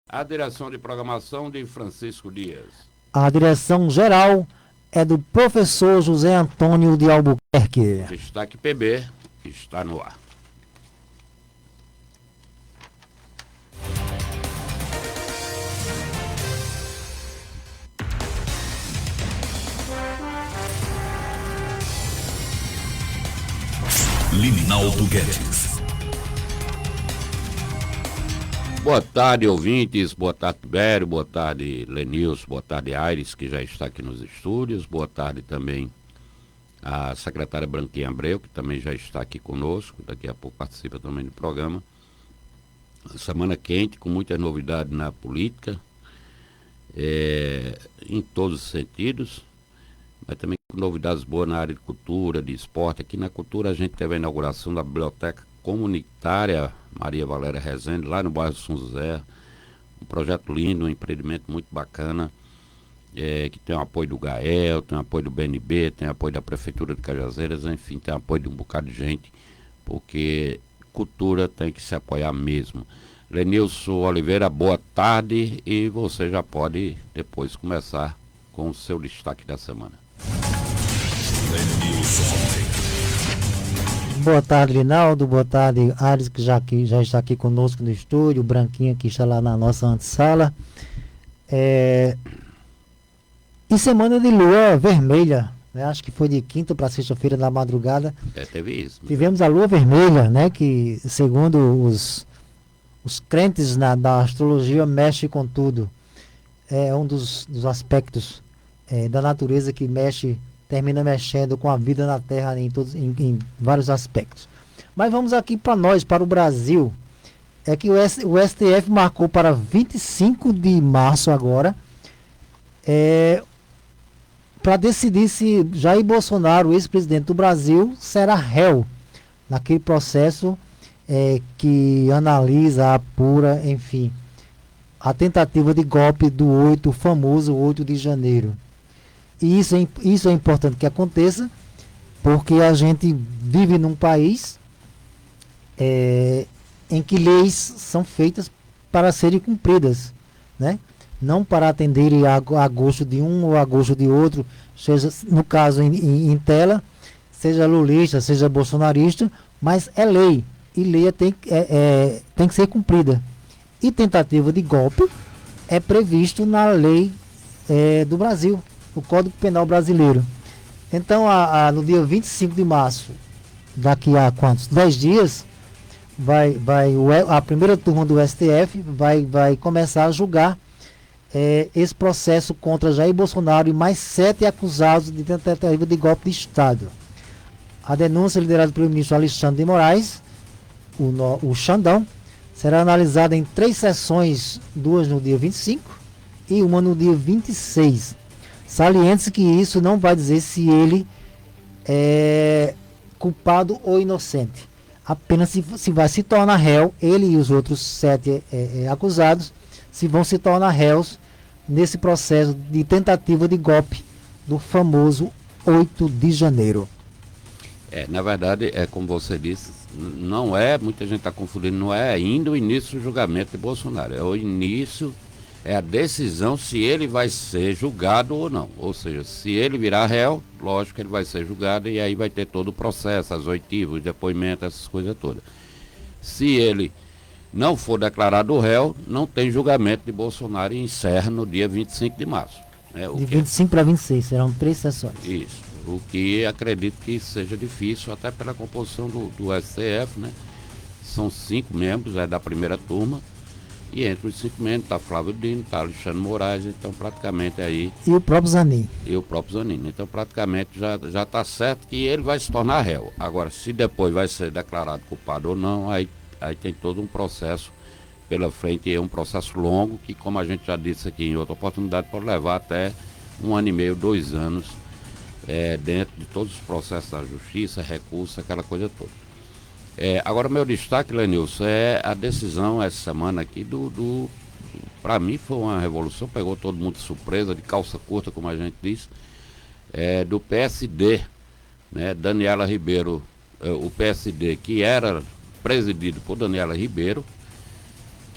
A direção de programação de Francisco Dias. A direção geral é do professor José Antônio de Albuquerque. Destaque PB está no ar. Linaldo Guedes. Boa tarde, ouvintes. Boa tarde, Tibério. Boa tarde, Lenilson. Boa tarde, Aires, que já está aqui nos estúdios. Boa tarde também a secretária Branquinha Abreu, que também já está aqui conosco. Daqui a pouco participa também do programa. Semana quente, com muitas novidades na política, em todos os sentidos, mas também com novidades boas na área de cultura, de esporte. Aqui na cultura a gente teve a inauguração da Biblioteca Comunitária Maria Valéria Rezende, lá no bairro São José. Um projeto lindo, um empreendimento muito bacana, que tem o apoio do GAEL, tem o apoio do BNB, tem o apoio da Prefeitura de Cajazeiras, enfim, tem o apoio de um bocado de gente, porque cultura tem que se apoiar mesmo. Lenilson Oliveira, boa tarde, e você já pode depois começar com o seu destaque da semana. Boa tarde, Linaldo. Boa tarde, Ares, que já está aqui conosco no estúdio. Branquinha, que está lá na nossa antessala. E semana de lua vermelha, né? Acho que foi de quinta para sexta-feira da madrugada. Teve isso. Tivemos a lua vermelha, né? Que, segundo os crentes da astrologia, mexe com tudo. É um dos aspectos da natureza que termina mexendo com a vida na Terra em vários aspectos. Mas vamos aqui para nós, para o Brasil. É que o STF marcou para 25 de março agora, para decidir se Jair Bolsonaro, ex-presidente do Brasil, será réu naquele processo que analisa, apura, enfim, a tentativa de golpe o famoso 8 de janeiro. E isso é importante que aconteça, porque a gente vive num país em que leis são feitas para serem cumpridas, né? Não para atenderem a gosto de um ou a gosto de outro, seja, no caso em tela, seja lulista, seja bolsonarista, mas é lei, e lei tem que ser cumprida. E tentativa de golpe é previsto na lei do Brasil, o Código Penal brasileiro. Então, no dia 25 de março, daqui a quantos? 10 dias, a primeira turma do STF vai começar a julgar esse processo contra Jair Bolsonaro e mais 7 acusados de tentativa de golpe de Estado. A denúncia liderada pelo ministro Alexandre de Moraes, o Xandão, será analisada em 3 sessões, 2 no dia 25 e uma no dia 26. Saliente-se que isso não vai dizer se ele é culpado ou inocente. Apenas se vai se tornar réu, ele e os outros 7 acusados, se vão se tornar réus nesse processo de tentativa de golpe do famoso 8 de janeiro. Na verdade, como você disse, muita gente está confundindo, não é ainda o início do julgamento de Bolsonaro, é o início, é a decisão se ele vai ser julgado ou não. Ou seja, se ele virar réu, lógico que ele vai ser julgado e aí vai ter todo o processo, as oitivas, depoimentos, essas coisas todas. Se ele não for declarado réu, não tem julgamento de Bolsonaro e encerra no dia 25 de março. De 25 para 26, serão 3 sessões. Isso, o que acredito que seja difícil, até pela composição do STF, né? São 5 membros, da primeira turma, e entre os 5 membros está Flávio Dino, está Alexandre Moraes, então praticamente aí... E o próprio Zanin. Então praticamente já está certo que ele vai se tornar réu. Agora, se depois vai ser declarado culpado ou não, aí tem todo um processo pela frente, é um processo longo que, como a gente já disse aqui em outra oportunidade, pode levar até 1 ano e meio, 2 anos, dentro de todos os processos da justiça, recurso, aquela coisa toda. Agora, meu destaque, Lenilson, é a decisão essa semana aqui para mim foi uma revolução, pegou todo mundo de surpresa, de calça curta, como a gente diz, do PSD, né? Daniela Ribeiro, o PSD, que era presidido por Daniela Ribeiro,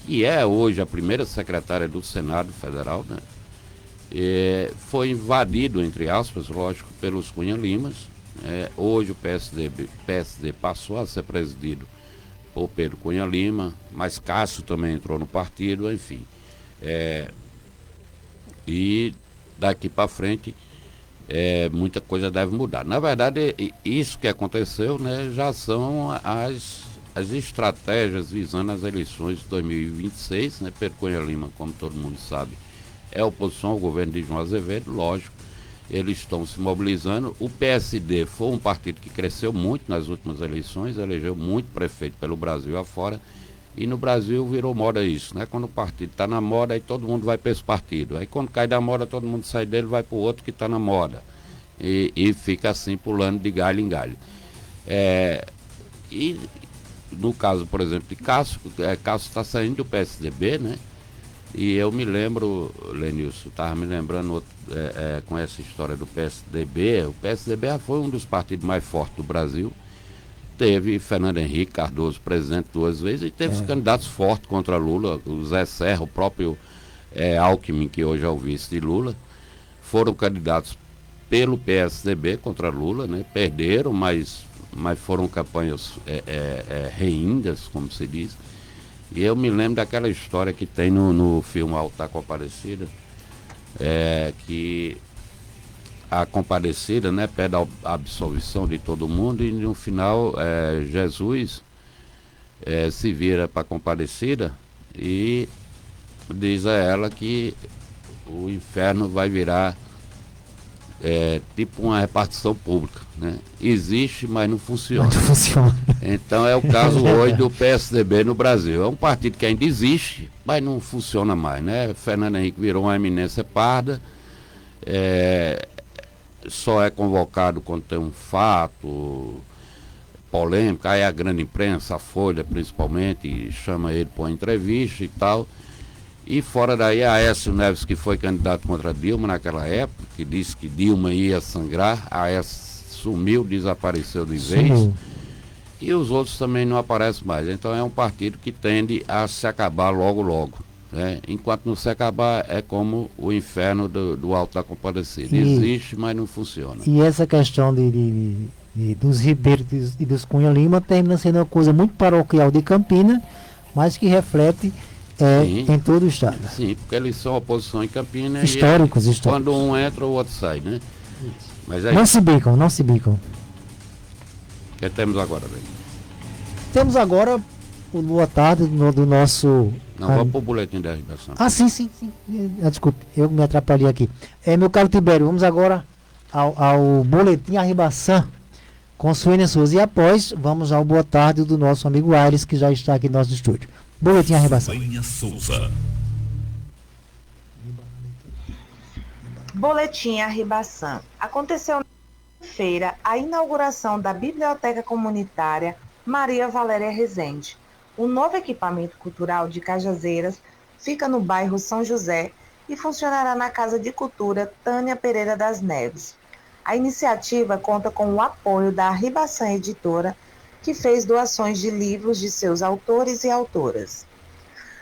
que é hoje a primeira secretária do Senado Federal, né? Foi invadido, entre aspas, lógico, pelos Cunha Limas. Hoje o PSD passou a ser presidido por Pedro Cunha Lima, mas Cássio também entrou no partido, enfim. E daqui para frente muita coisa deve mudar. Na verdade, isso que aconteceu, né, já são as estratégias visando as eleições de 2026, né? Pedro Cunha Lima, como todo mundo sabe, é oposição ao governo de João Azevedo, lógico, eles estão se mobilizando. O PSD foi um partido que cresceu muito nas últimas eleições, elegeu muito prefeito pelo Brasil afora, e no Brasil virou moda isso, né? Quando o partido está na moda, aí todo mundo vai para esse partido. Aí quando cai da moda, todo mundo sai dele, vai para o outro que está na moda. E fica assim, pulando de galho em galho. E no caso, por exemplo, de Cássio, Cássio está saindo do PSDB, né? E eu me lembro, Lenilson, estava me lembrando com essa história do PSDB. O PSDB foi um dos partidos mais fortes do Brasil. Teve Fernando Henrique Cardoso presidente 2 vezes e teve os candidatos fortes contra Lula, o Zé Serra, o próprio Alckmin, que hoje é o vice de Lula, foram candidatos pelo PSDB contra Lula, né? Perderam, mas foram campanhas reindas, como se diz. E eu me lembro daquela história que tem no filme Alto da Compadecida, que a Compadecida, né, pede a absolvição de todo mundo e no final Jesus se vira para a Compadecida e diz a ela que o inferno vai virar tipo uma repartição pública, né? Existe, mas não funciona. Não funciona. Então é o caso hoje do PSDB no Brasil. É um partido que ainda existe, mas não funciona mais, né? Fernando Henrique virou uma eminência parda, só é convocado quando tem um fato polêmico, aí a grande imprensa, a Folha principalmente, chama ele para uma entrevista e tal. E fora daí, a Aécio Neves, que foi candidato contra Dilma naquela época, que disse que Dilma ia sangrar, a Aécio sumiu, desapareceu de vez. E os outros também não aparecem mais. Então é um partido que tende a se acabar logo, logo. Né? Enquanto não se acabar, é como o inferno do Alto da Compadecida. Existe, mas não funciona. E essa questão dos Ribeiro e dos Cunha Lima termina sendo uma coisa muito paroquial de Campina, mas que reflete em todo o estado. Sim, porque eles são oposição em Campinas. Históricos. Quando um entra, o outro sai, né? Mas não se bicam. O que temos agora, velho? Temos agora o boa tarde do nosso... Não, vamos para o boletim da redação. Sim. Desculpe, eu me atrapalhei aqui. Meu caro Tibério, vamos agora ao boletim Arribaçã com Suênia Souza. E após, vamos ao boa tarde do nosso amigo Aires, que já está aqui no nosso estúdio. Boletim Arribaçã. Suênia Souza. Boletim Arribaçã. Aconteceu na feira a inauguração da Biblioteca Comunitária Maria Valéria Rezende. O novo equipamento cultural de Cajazeiras fica no bairro São José e funcionará na Casa de Cultura Tânia Pereira das Neves. A iniciativa conta com o apoio da Arribaçã Editora, que fez doações de livros de seus autores e autoras.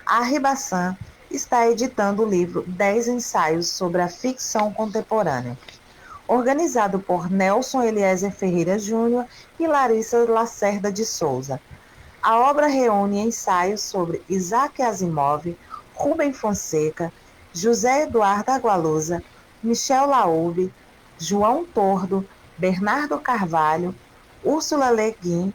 A Arribaçã está editando o livro 10 ensaios sobre a ficção contemporânea, organizado por Nelson Eliezer Ferreira Júnior e Larissa Lacerda de Souza. A obra reúne ensaios sobre Isaac Asimov, Rubem Fonseca, José Eduardo Agualusa, Michel Laoube, João Tordo, Bernardo Carvalho, Úrsula Le Guin,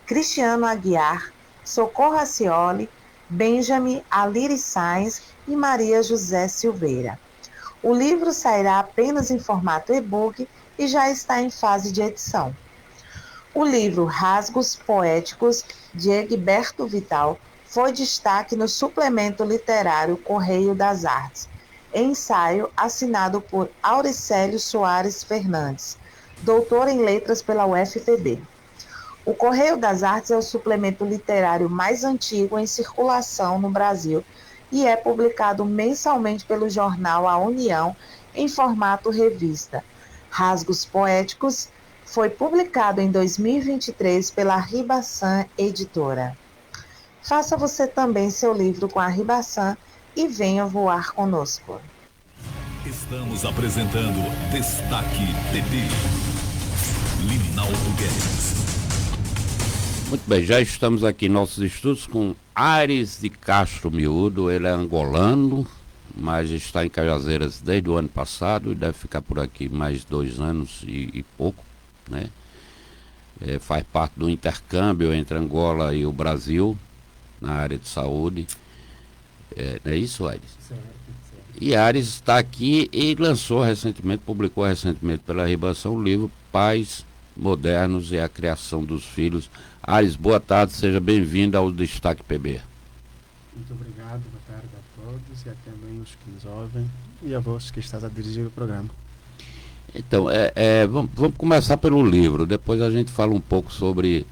Cristiano Aguiar, Socorro Acioli, Benjamin Aliri Sainz e Maria José Silveira. O livro sairá apenas em formato e-book e já está em fase de edição. O livro Rasgos Poéticos, de Egberto Vital, foi destaque no suplemento literário Correio das Artes, ensaio assinado por Auricélio Soares Fernandes, doutor em letras pela UFPB. O Correio das Artes é o suplemento literário mais antigo em circulação no Brasil e é publicado mensalmente pelo jornal A União em formato revista. Rasgos Poéticos foi publicado em 2023 pela Arribaçã Editora. Faça você também seu livro com a Ribaçã e venha voar conosco. Estamos apresentando Destaque TV. Linaldo Guedes. Muito bem, já estamos aqui em nossos estudos com Aires de Castro Miúdo. Ele é angolano, mas está em Cajazeiras desde o ano passado e deve ficar por aqui mais 2 anos e pouco, né? Faz parte do intercâmbio entre Angola e o Brasil na área de saúde. Não é isso, Aires? Certo. E Aires está aqui e publicou recentemente pela Ribação o livro Pais Modernos e a Criação dos Filhos. Aires, boa tarde, seja bem-vindo ao Destaque PB. Muito obrigado, boa tarde a todos e a também os que nos ouvem e a vós que estás a dirigir o programa. Então, vamos começar pelo livro, depois a gente fala um pouco sobre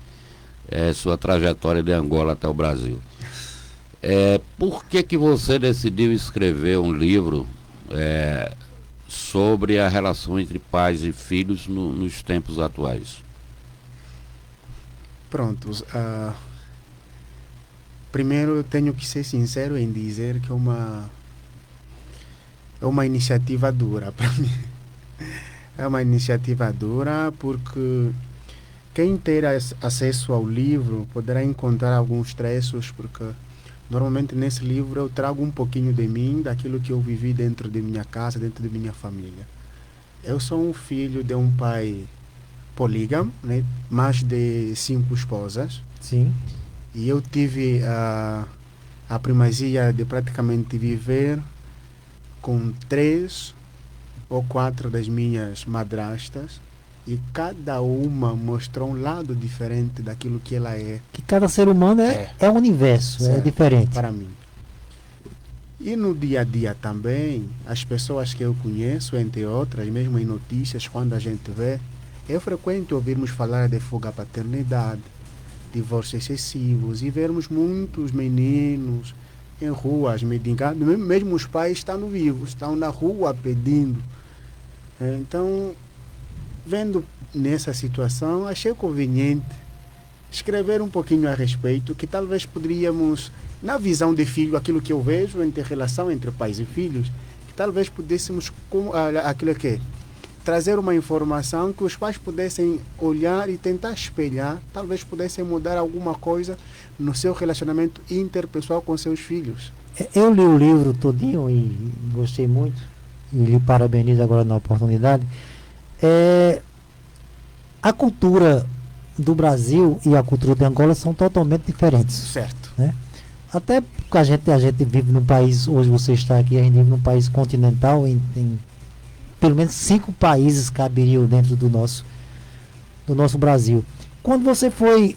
sua trajetória de Angola até o Brasil. Por que você decidiu escrever um livro sobre a relação entre pais e filhos nos tempos atuais? Prontos. Primeiro eu tenho que ser sincero em dizer que é uma iniciativa dura para mim. É uma iniciativa dura porque quem ter acesso ao livro poderá encontrar alguns trechos, porque normalmente nesse livro eu trago um pouquinho de mim, daquilo que eu vivi dentro de minha casa, dentro de minha família. Eu sou um filho de um pai polígamo, né? Mais de 5 esposas. Sim. E eu tive a primazia de praticamente viver com 3 ou 4 das minhas madrastas, e cada uma mostrou um lado diferente daquilo que ela é. Que cada ser humano é um universo, Certo, é diferente. para mim. E no dia a dia também, as pessoas que eu conheço, entre outras, mesmo em notícias, quando a gente vê, é frequente ouvirmos falar de fuga à paternidade, divórcios excessivos, e vermos muitos meninos em ruas mendigando, mesmo os pais estão vivos, estão na rua pedindo. Então, vendo nessa situação, achei conveniente escrever um pouquinho a respeito, que talvez poderíamos, na visão de filho, aquilo que eu vejo entre relação entre pais e filhos, que talvez pudéssemos aquilo que trazer uma informação que os pais pudessem olhar e tentar espelhar, talvez pudessem mudar alguma coisa no seu relacionamento interpessoal com seus filhos. Eu li o livro todinho e gostei muito, e lhe parabenizo agora na oportunidade. A cultura do Brasil e a cultura de Angola são totalmente diferentes. Certo. Né? Até porque a gente vive num país, hoje você está aqui, a gente vive num país continental, em pelo menos 5 países caberiam dentro do nosso Brasil. Quando você foi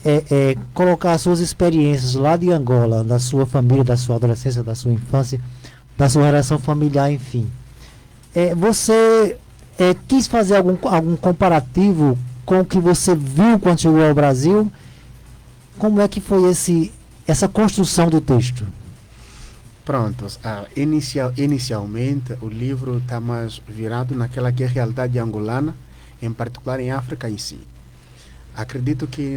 colocar as suas experiências lá de Angola, da sua família, da sua adolescência, da sua infância, da sua relação familiar, enfim, você quis fazer algum comparativo com o que você viu quando chegou ao Brasil? Como é que foi essa construção do texto? Prontos. Inicialmente, o livro está mais virado naquela que é a realidade angolana, em particular em África em si. Acredito que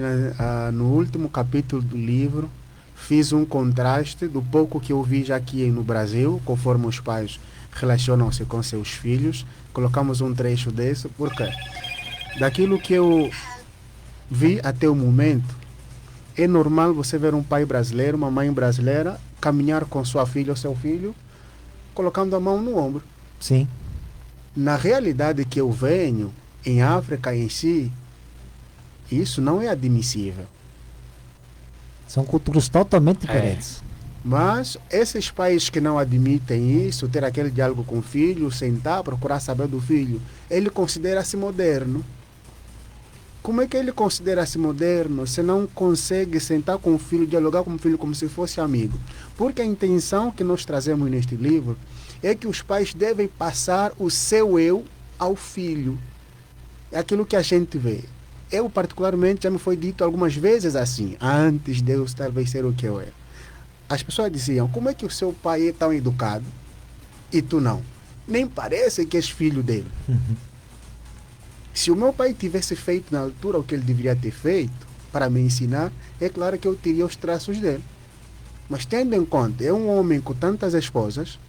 no último capítulo do livro fiz um contraste do pouco que eu vi já aqui no Brasil, conforme os pais relacionam-se com seus filhos. Colocamos um trecho desse, porque daquilo que eu vi até o momento, é normal você ver um pai brasileiro, uma mãe brasileira, caminhar com sua filha ou seu filho, colocando a mão no ombro. Sim. Na realidade que eu venho, em África em si, isso não é admissível. São culturas totalmente diferentes. Mas esses pais que não admitem isso, ter aquele diálogo com o filho, sentar, procurar saber do filho, ele considera-se moderno. Como é que ele considera-se moderno se não consegue sentar com o filho, dialogar com o filho como se fosse amigo? Porque a intenção que nós trazemos neste livro é que os pais devem passar o seu eu ao filho. É aquilo que a gente vê. Eu, particularmente, já me foi dito algumas vezes assim, antes de eu talvez ser o que eu era. As pessoas diziam, como é que o seu pai é tão educado e tu não? Nem parece que és filho dele. Uhum. Se o meu pai tivesse feito na altura o que ele deveria ter feito para me ensinar, é claro que eu teria os traços dele. Mas tendo em conta, é um homem com tantas esposas,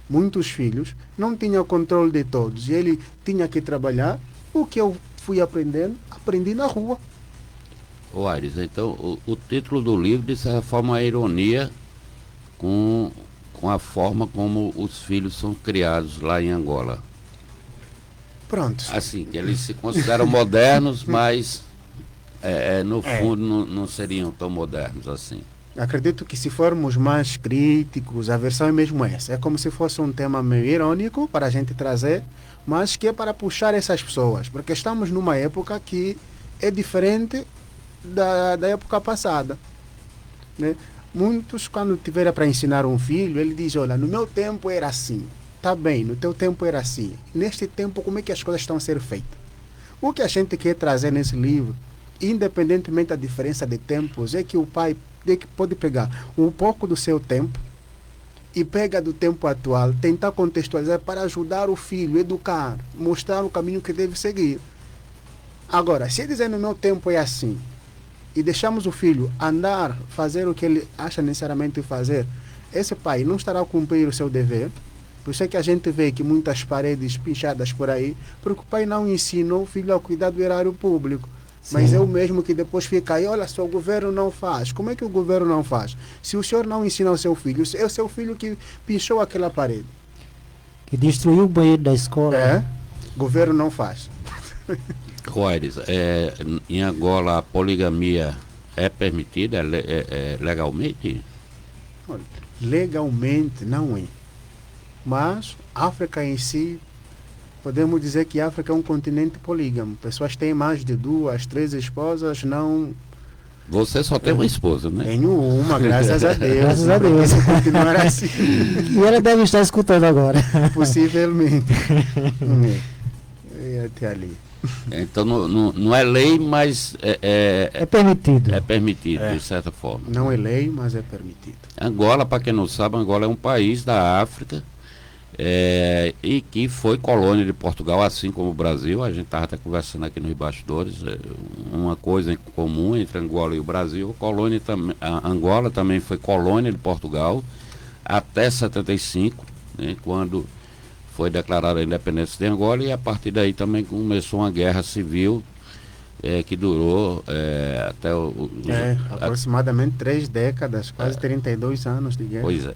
muitos filhos, não tinha o controle de todos, e ele tinha que trabalhar. O que eu fui aprendendo, aprendi na rua. Ô Aires, então o título do livro, de certa forma, é ironia com a forma como os filhos são criados lá em Angola. Pronto. Assim, que eles se consideram modernos, mas no fundo não seriam tão modernos assim. Acredito que se formos mais críticos, a versão é mesmo essa. É como se fosse um tema meio irônico para a gente trazer, mas que é para puxar essas pessoas, porque estamos numa época que é diferente da época passada, né? Muitos, quando tiver para ensinar um filho, ele diz, olha, no meu tempo era assim. Tá bem, no teu tempo era assim. Neste tempo, como é que as coisas estão a ser feitas? O que a gente quer trazer nesse livro, independentemente da diferença de tempos, é que o pai pode pegar um pouco do seu tempo e pega do tempo atual, tentar contextualizar para ajudar o filho, educar, mostrar o caminho que deve seguir. Agora, se dizer no meu tempo é assim, e deixamos o filho andar, fazer o que ele acha necessariamente fazer, esse pai não estará a cumprir o seu dever. Por isso é que a gente vê que muitas paredes pinchadas por aí, porque o pai não ensinou o filho a cuidar do erário público. Sim. Mas é o mesmo que depois fica aí, olha só, o governo não faz. Como é que o governo não faz? Se o senhor não ensina ao seu filho, é o seu filho que pinchou aquela parede. Que destruiu o banheiro da escola. O governo não faz. Aires, em Angola a poligamia é permitida legalmente? Olha, legalmente não é. Mas a África em si, podemos dizer que a África é um continente polígamo. Pessoas têm mais de 2, 3 esposas, não... Você só tem uma esposa, né? Tenho uma, graças a Deus. Graças a Deus. Se continuar assim, E ela deve estar escutando agora. possivelmente. Até ali. Então não é lei, mas É permitido. é permitido, de certa forma. Não é lei, mas é permitido. Angola, para quem não sabe, Angola é um país da África e que foi colônia de Portugal, assim como o Brasil. A gente estava até conversando aqui nos bastidores, uma coisa em comum entre Angola e o Brasil. Angola também foi colônia de Portugal até 75, né, quando foi declarada a independência de Angola, e a partir daí também começou uma guerra civil que durou até aproximadamente 3 décadas, quase 32 anos de guerra. Pois é.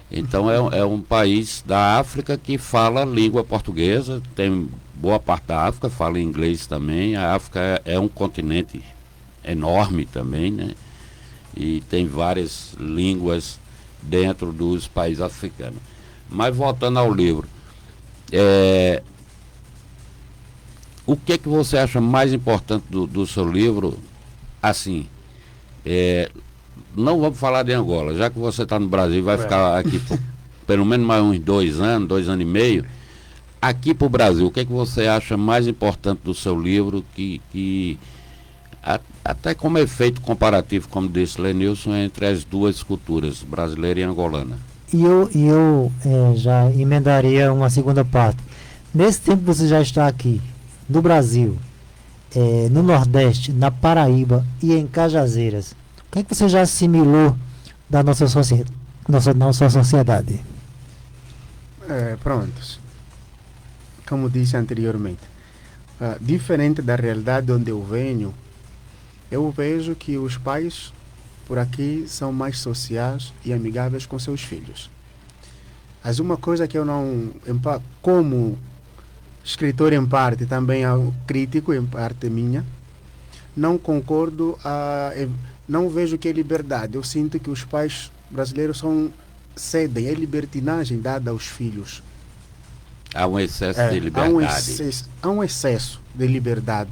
Então é um país da África que fala língua portuguesa, tem boa parte da África, fala inglês também. A África é um continente enorme também, né? E tem várias línguas dentro dos países africanos. Mas voltando ao livro, o que você acha mais importante do seu livro? Assim, não vamos falar de Angola, já que você está no Brasil, vai ficar aqui por pelo menos mais uns 2 anos, 2 anos e meio. Aqui para o Brasil, o que você acha mais importante do seu livro, até como efeito comparativo, como disse Lenilson, entre as duas culturas, brasileira e angolana? E eu já emendaria uma segunda parte. Nesse tempo que você já está aqui, no Brasil, no Nordeste, na Paraíba e em Cajazeiras, o que é que você já assimilou da nossa sociedade? Prontos. Como disse anteriormente, diferente da realidade onde eu venho, eu vejo que os pais por aqui são mais sociais e amigáveis com seus filhos. Mas uma coisa que eu não, como escritor em parte, também crítico em parte minha, não concordo, não vejo que é liberdade. Eu sinto que os pais brasileiros cedem, é libertinagem dada aos filhos. Há um excesso de liberdade. Há um excesso de liberdade.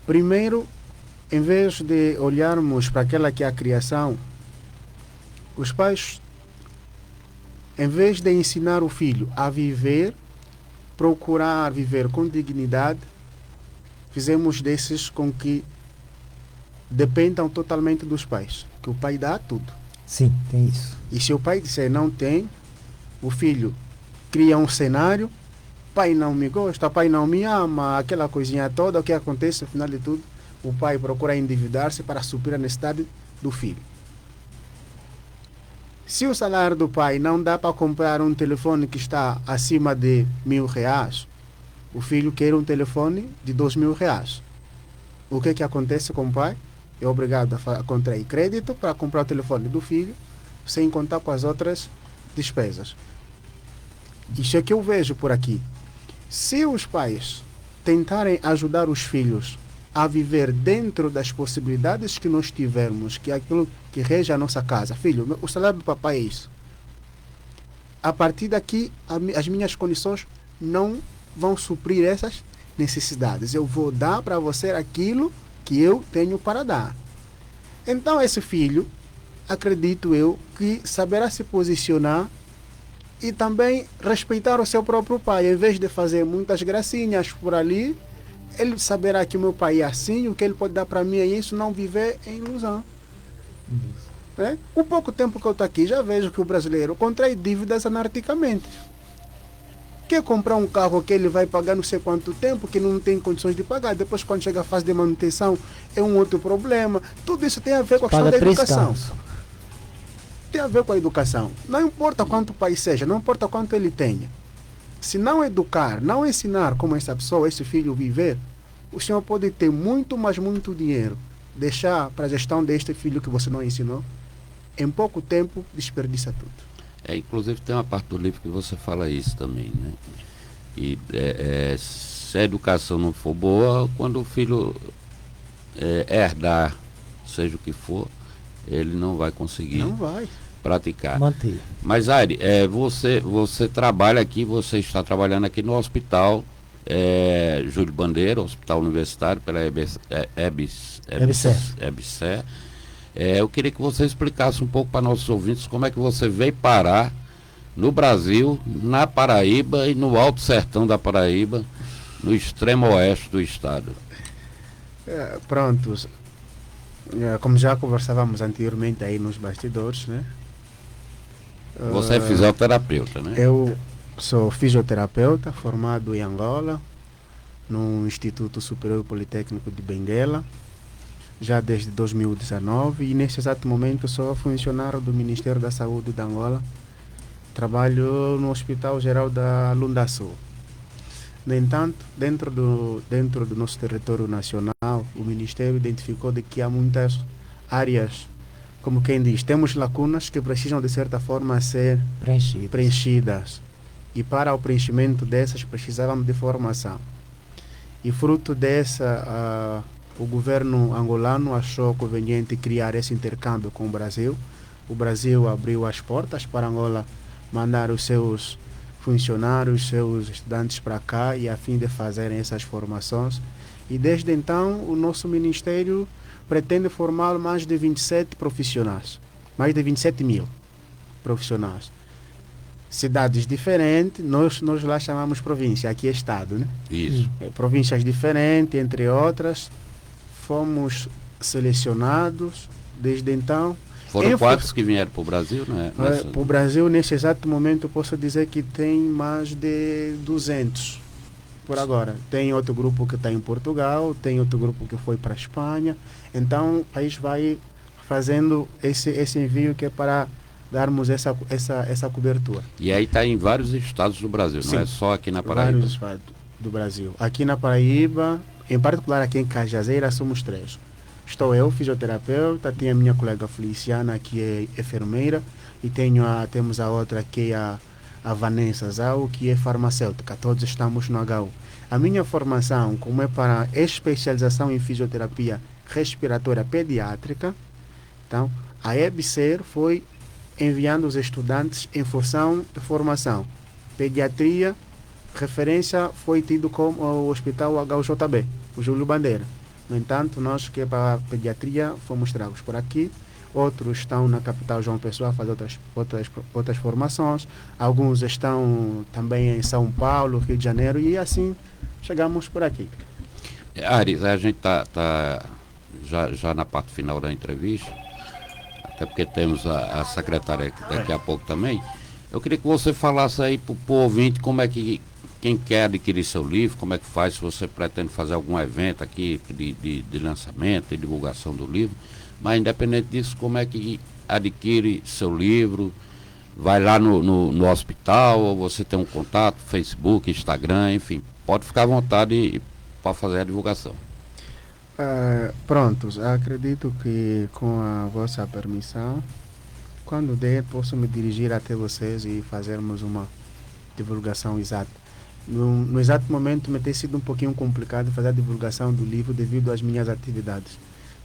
Primeiro, em vez de olharmos para aquela que é a criação, os pais, em vez de ensinar o filho a viver, procurar viver com dignidade, fizemos desses com que dependam totalmente dos pais, que o pai dá tudo. Sim, tem isso. E se o pai disser não tem, o filho cria um cenário, pai não me gosta, pai não me ama, aquela coisinha toda, o que acontece, no final de tudo, o pai procura endividar-se para suprir a necessidade do filho. Se o salário do pai não dá para comprar um telefone que está acima de R$ 1.000, o filho quer um telefone de R$ 2.000. O que acontece com o pai? É obrigado a contrair crédito para comprar o telefone do filho, sem contar com as outras despesas. Isso é que eu vejo por aqui. Se os pais tentarem ajudar os filhos a viver dentro das possibilidades que nós tivermos, que é aquilo que rege a nossa casa. Filho, o salário do papai é isso. A partir daqui, as minhas condições não vão suprir essas necessidades. Eu vou dar para você aquilo que eu tenho para dar. Então, esse filho, acredito eu, que saberá se posicionar e também respeitar o seu próprio pai. Em vez de fazer muitas gracinhas por ali, ele saberá que o meu pai é assim, o que ele pode dar para mim é isso, não viver em ilusão. É? Com pouco tempo que eu estou aqui, já vejo que o brasileiro contrai dívidas anarquicamente. Quer comprar um carro que ele vai pagar não sei quanto tempo, que não tem condições de pagar, depois quando chega a fase de manutenção é um outro problema. Tudo isso tem a ver com a questão da educação. Tem a ver com a educação. Não importa quanto o país seja, não importa quanto ele tenha. Se não educar, não ensinar como essa pessoa, esse filho viver, o senhor pode ter muito, mas muito dinheiro. Deixar para a gestão deste filho que você não ensinou, em pouco tempo desperdiça tudo. Inclusive tem uma parte do livro que você fala isso também, né? E se a educação não for boa, quando o filho herdar, seja o que for, ele não vai conseguir. Não vai praticar. Manter. Mas, Aire, você trabalha aqui, você está trabalhando aqui no hospital Júlio Bandeira, Hospital Universitário, pela EBSE. Eu queria que você explicasse um pouco para nossos ouvintes como é que você veio parar no Brasil, na Paraíba e no Alto Sertão da Paraíba, no extremo oeste do estado. Prontos. Como já conversávamos anteriormente aí nos bastidores, né? Você é fisioterapeuta, né? Eu sou fisioterapeuta, formado em Angola, no Instituto Superior Politécnico de Benguela, já desde 2019, e neste exato momento sou funcionário do Ministério da Saúde de Angola. Trabalho no Hospital Geral da Lunda Sul. No entanto, dentro do nosso território nacional, o Ministério identificou de que há muitas áreas, como quem diz, temos lacunas que precisam de certa forma ser preenchidas. E para o preenchimento dessas precisávamos de formação. E fruto dessa, o governo angolano achou conveniente criar esse intercâmbio com o Brasil. O Brasil abriu as portas para Angola mandar os seus funcionários, seus estudantes para cá, e a fim de fazerem essas formações. E desde então o nosso ministério pretende formar mais de 27 profissionais, mais de 27 mil profissionais. Cidades diferentes, nós lá chamamos província, aqui é estado, né? Isso. Províncias diferentes, entre outras. Fomos selecionados desde então. Foram quantos que vieram para o Brasil, né? Para o Brasil, nesse exato momento, eu posso dizer que tem mais de 200 por agora. Tem outro grupo que está em Portugal, tem outro grupo que foi para a Espanha. Então, o país vai fazendo esse envio que é para darmos essa cobertura. E aí está em vários estados do Brasil, Sim, não é só aqui na Paraíba? Vários estados do Brasil. Aqui na Paraíba, em particular aqui em Cajazeira, somos 3. Estou eu, fisioterapeuta, tenho a minha colega Feliciana, que é enfermeira, e temos a outra que é a Vanessa Zau, que é farmacêutica. Todos estamos no HU. A minha formação, como é para especialização em fisioterapia respiratória pediátrica, então, a EBSER foi enviando os estudantes em função de formação. Pediatria, referência foi tido como o Hospital HUJB, o Júlio Bandeira. No entanto, nós que é para a pediatria fomos tragos por aqui. Outros estão na capital João Pessoa a fazer outras formações. Alguns estão também em São Paulo, Rio de Janeiro, e assim chegamos por aqui. Aires, a gente está já na parte final da entrevista, até porque temos a secretária daqui a pouco também. Eu queria que você falasse aí para o ouvinte como é que quem quer adquirir seu livro, como é que faz, se você pretende fazer algum evento aqui de lançamento, de divulgação do livro, mas independente disso, como é que adquire seu livro, vai lá no hospital, ou você tem um contato, Facebook, Instagram, enfim, pode ficar à vontade para fazer a divulgação. Prontos, acredito que com a vossa permissão, quando der, posso me dirigir até vocês e fazermos uma divulgação exata. No exato momento me tem sido um pouquinho complicado fazer a divulgação do livro devido às minhas atividades,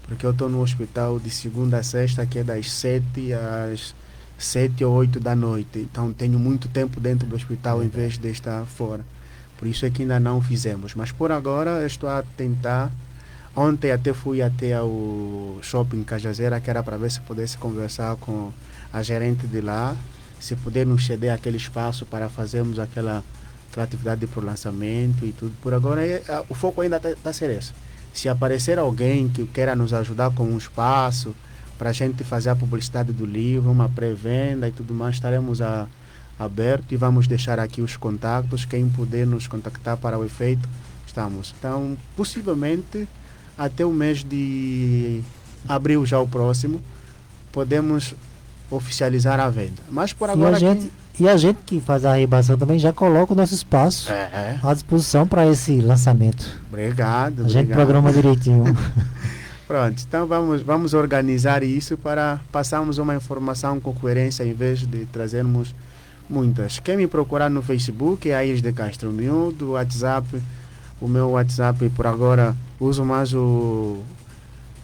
porque eu estou no hospital de segunda a sexta, que é das 7 às 7 ou 8 da noite, então tenho muito tempo dentro do hospital em vez de estar fora, por isso é que ainda não fizemos, mas por agora eu estou a tentar. Ontem até fui até ao shopping Cajazeira, que era para ver se pudesse conversar com a gerente de lá, se puder nos ceder aquele espaço para fazermos aquela atividade para o lançamento e tudo. Por agora, o foco ainda está a ser esse. Se aparecer alguém que queira nos ajudar com um espaço para a gente fazer a publicidade do livro, uma pré-venda e tudo mais, estaremos abertos e vamos deixar aqui os contatos. Quem puder nos contactar para o efeito, estamos. Então, possivelmente, até o mês de abril, já o próximo, podemos oficializar a venda. Mas por agora... E a gente que faz a arrebação também já coloca o nosso espaço à disposição para esse lançamento. Obrigado. A gente programa direitinho. Pronto, então vamos organizar isso para passarmos uma informação com coerência em vez de trazermos muitas. Quem me procurar no Facebook é Aires de Castro Miúdo, WhatsApp, o meu WhatsApp por agora uso mais o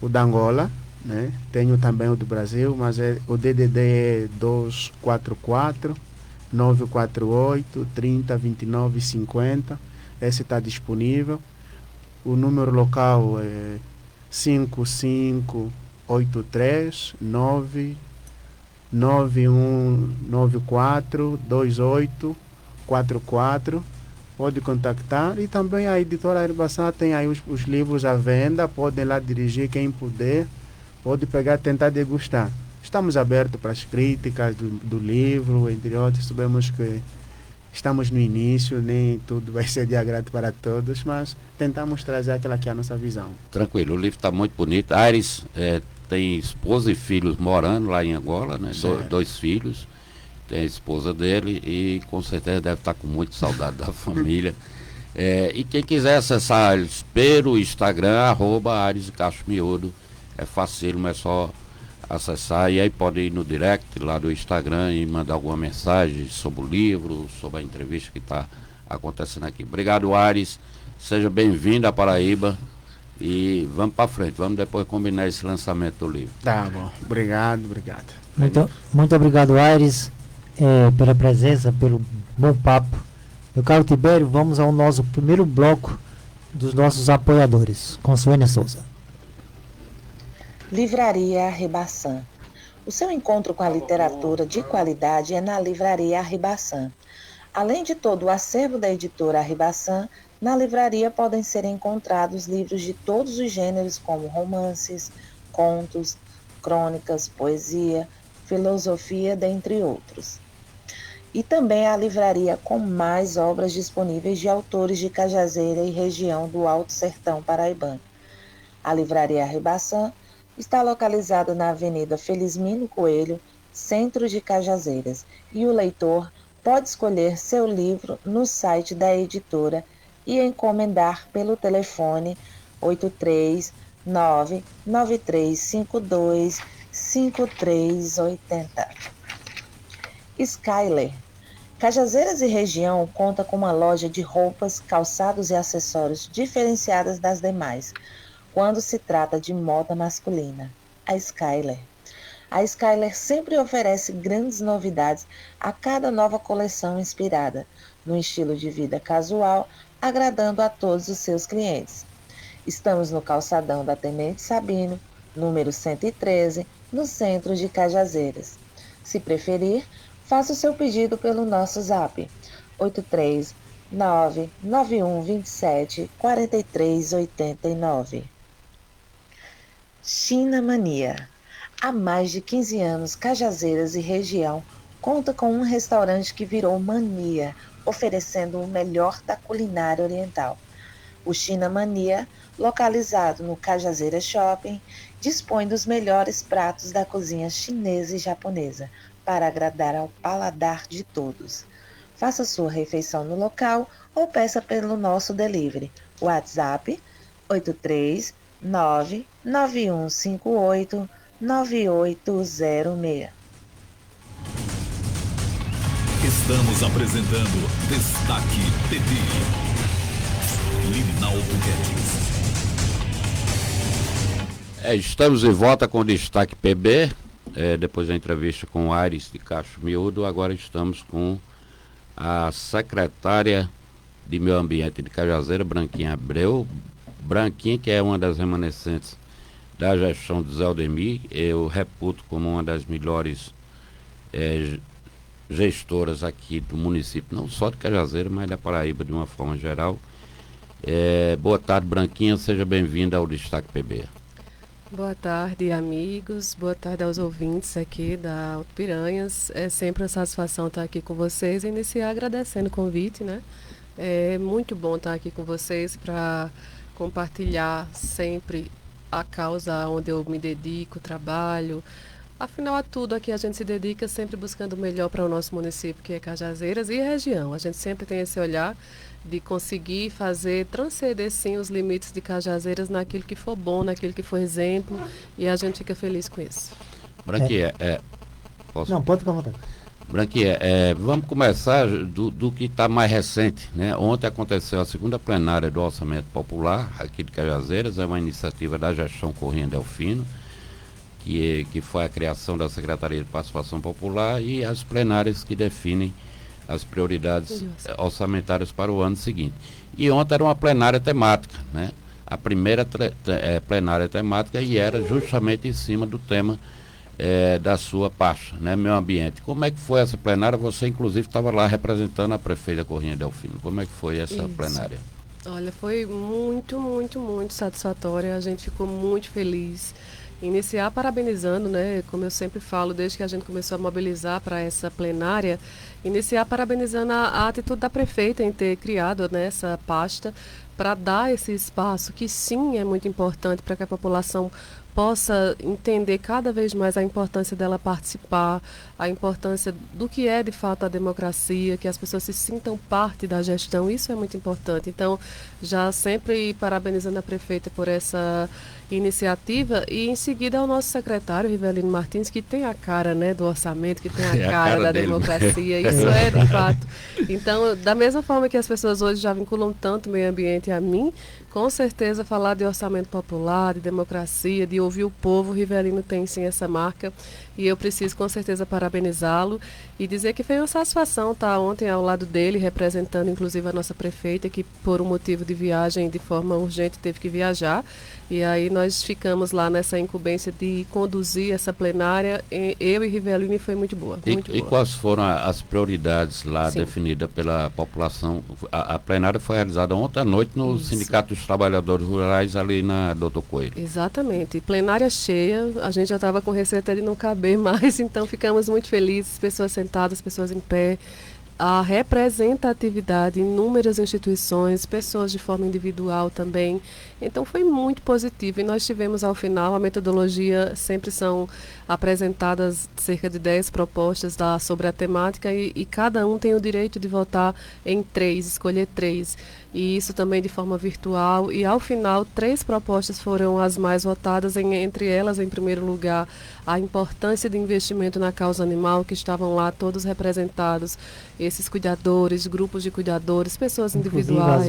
da Angola, né? Tenho também o do Brasil, mas o DDD é 244 948 30 29 50. Esse está disponível. O número local é 5583 9194 2844. Pode contactar. E também a editora Herbaçá tem aí os livros à venda. Podem lá dirigir quem puder. Pode pegar, tentar degustar. Estamos abertos para as críticas do livro, entre outros. Sabemos que estamos no início, nem tudo vai ser de agrado para todos, mas tentamos trazer aquela que é a nossa visão. Tranquilo, o livro está muito bonito. Aires tem esposa e filhos morando lá em Angola, né? Dois filhos. Tem a esposa dele e com certeza deve estar com muita saudade da família. E quem quiser acessar eles pelo Instagram, @Aires de Castro Miúdo, é facílimo, é só acessar e aí pode ir no direct lá do Instagram e mandar alguma mensagem sobre o livro, sobre a entrevista que está acontecendo aqui. Obrigado, Aires, seja bem-vindo à Paraíba e vamos para frente, vamos depois combinar esse lançamento do livro. Tá bom, obrigado. Muito obrigado, Aires, pela presença, pelo bom papo. Meu caro Tibério, vamos ao nosso primeiro bloco dos nossos apoiadores, com Suênia Souza. Livraria Arribaçã. O seu encontro com a literatura de qualidade é na Livraria Arribaçã. Além de todo o acervo da editora Arribaçã, na livraria podem ser encontrados livros de todos os gêneros, como romances, contos, crônicas, poesia, filosofia, dentre outros. E também a livraria com mais obras disponíveis de autores de Cajazeira e região do Alto Sertão paraibano. A Livraria Arribaçã está localizada na Avenida Felizmino Coelho, centro de Cajazeiras, e o leitor pode escolher seu livro no site da editora e encomendar pelo telefone 839-9352-5380. Skyler. Cajazeiras e região conta com uma loja de roupas, calçados e acessórios diferenciadas das demais, quando se trata de moda masculina. A Skyler. A Skyler sempre oferece grandes novidades a cada nova coleção inspirada no estilo de vida casual, agradando a todos os seus clientes. Estamos no calçadão da Tenente Sabino, número 113, no centro de Cajazeiras. Se preferir, faça o seu pedido pelo nosso zap 839-9127-4389. China Mania. Há mais de 15 anos, Cajazeiras e região conta com um restaurante que virou mania, oferecendo o melhor da culinária oriental. O China Mania localizado no Cajazeira Shopping, dispõe dos melhores pratos da cozinha chinesa e japonesa, para agradar ao paladar de todos. Faça sua refeição no local ou peça pelo nosso delivery. WhatsApp 83991589806. Estamos apresentando Destaque TV. Linaldo Guedes. Estamos de volta com o Destaque PB, depois da entrevista com o Aires de Cacho Miúdo. Agora estamos com a secretária de Meio Ambiente de Cajazeira, Branquinha Abreu. Branquinha, que é uma das remanescentes da gestão do Zé Aldemir, eu reputo como uma das melhores gestoras aqui do município, não só de Cajazeira, mas da Paraíba de uma forma geral. Boa tarde, Branquinha, seja bem-vinda ao Destaque PB. Boa tarde, amigos. Boa tarde aos ouvintes aqui da Alto Piranhas. É sempre uma satisfação estar aqui com vocês e iniciar agradecendo o convite, né? É muito bom estar aqui com vocês para compartilhar sempre a causa onde eu me dedico, trabalho. Afinal, a tudo aqui a gente se dedica sempre buscando o melhor para o nosso município, que é Cajazeiras e região. A gente sempre tem esse olhar de conseguir transcender sim os limites de Cajazeiras naquilo que for bom, naquilo que for exemplo, e a gente fica feliz com isso. Branquinha, posso? Não, pode ficar à vontade. Branquinha, vamos começar do que está mais recente, né? Ontem aconteceu a segunda plenária do Orçamento Popular aqui de Cajazeiras, é uma iniciativa da gestão Corrêa Delfino, que foi a criação da Secretaria de Participação Popular, e as plenárias que definem as prioridades orçamentárias para o ano seguinte. E ontem era uma plenária temática, né? A primeira plenária temática, e era justamente em cima do tema da sua pasta, né? Meio Ambiente. Como é que foi essa plenária? Você, inclusive, estava lá representando a prefeita Corrêa Delfino. Como é que foi essa plenária? Olha, foi muito, muito, muito satisfatória. A gente ficou muito feliz. Iniciar parabenizando, né? Como eu sempre falo, desde que a gente começou a mobilizar para essa plenária, iniciar parabenizando a atitude da prefeita em ter criado, né, essa pasta para dar esse espaço, que sim é muito importante para que a população possa entender cada vez mais a importância dela participar, a importância do que é de fato a democracia, que as pessoas se sintam parte da gestão, isso é muito importante. Então, já sempre parabenizando a prefeita por essa iniciativa, e em seguida ao nosso secretário Rivelino Martins, que tem a cara, né, do orçamento, que tem a cara da democracia, isso é de fato. Então, da mesma forma que as pessoas hoje já vinculam tanto o meio ambiente a mim, com certeza falar de orçamento popular, de democracia, de ouvir o povo, o Rivelino tem sim essa marca, e eu preciso com certeza parabenizá-lo e dizer que foi uma satisfação estar ontem ao lado dele, representando inclusive a nossa prefeita, que por um motivo de viagem de forma urgente teve que viajar, e aí nós ficamos lá nessa incumbência de conduzir essa plenária, eu e Rivelino, e foi muito boa. E quais foram as prioridades lá definidas pela população? A plenária foi realizada ontem à noite no Sindicato dos Trabalhadores Rurais, ali na Doutor Coelho. Exatamente, plenária cheia, a gente já estava com receio até de não caber mais, então ficamos muito felizes, pessoas sentadas, pessoas em pé, a representatividade em inúmeras instituições, pessoas de forma individual também. Então foi muito positivo, e nós tivemos ao final, a metodologia, sempre são apresentadas cerca de 10 propostas sobre a temática, e cada um tem o direito de votar em 3, escolher 3. E isso também de forma virtual, e ao final 3 propostas foram as mais votadas, entre elas, em primeiro lugar, a importância de investimento na causa animal, que estavam lá todos representados, esses cuidadores, grupos de cuidadores, pessoas individuais.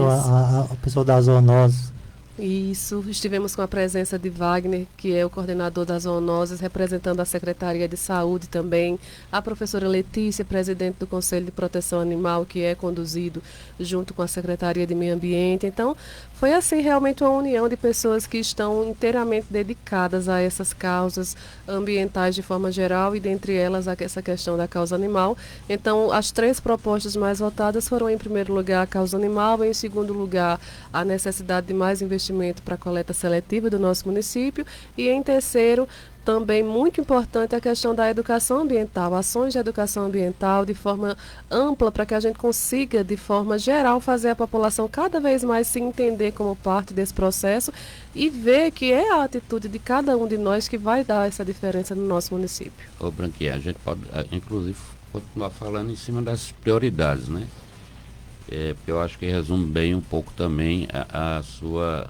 O pessoal das zoonoses. Isso, estivemos com a presença de Wagner, que é o coordenador das zoonoses, representando a Secretaria de Saúde também, a professora Letícia, presidente do Conselho de Proteção Animal, que é conduzido junto com a Secretaria de Meio Ambiente. Então, foi assim realmente uma união de pessoas que estão inteiramente dedicadas a essas causas ambientais de forma geral, e dentre elas essa questão da causa animal. Então, as 3 propostas mais votadas foram, em primeiro lugar, a causa animal, em segundo lugar, a necessidade de mais investimento investimento para a coleta seletiva do nosso município. E em terceiro, também muito importante a questão da educação ambiental, ações de educação ambiental de forma ampla para que a gente consiga, de forma geral, fazer a população cada vez mais se entender como parte desse processo e ver que é a atitude de cada um de nós que vai dar essa diferença no nosso município. Ô Branquinha, a gente pode, inclusive, continuar falando em cima das prioridades, né? Porque eu acho que resume bem um pouco também a sua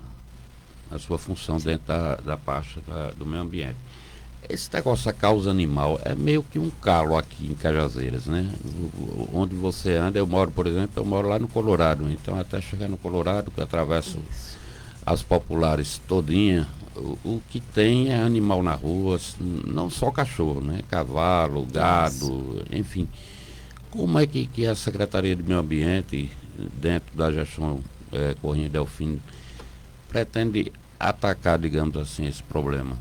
função dentro da parte do meio ambiente. Esse negócio da causa animal é meio que um calo aqui em Cajazeiras, né? Onde você anda, por exemplo, eu moro lá no Colorado, então até chegar no Colorado, que eu atravesso as populares todinha, o que tem é animal na rua, não só cachorro, né? Cavalo, gado, enfim. Como é que a Secretaria de Meio Ambiente, dentro da gestão Corrêa Delfino, pretende atacar, digamos assim, esse problema?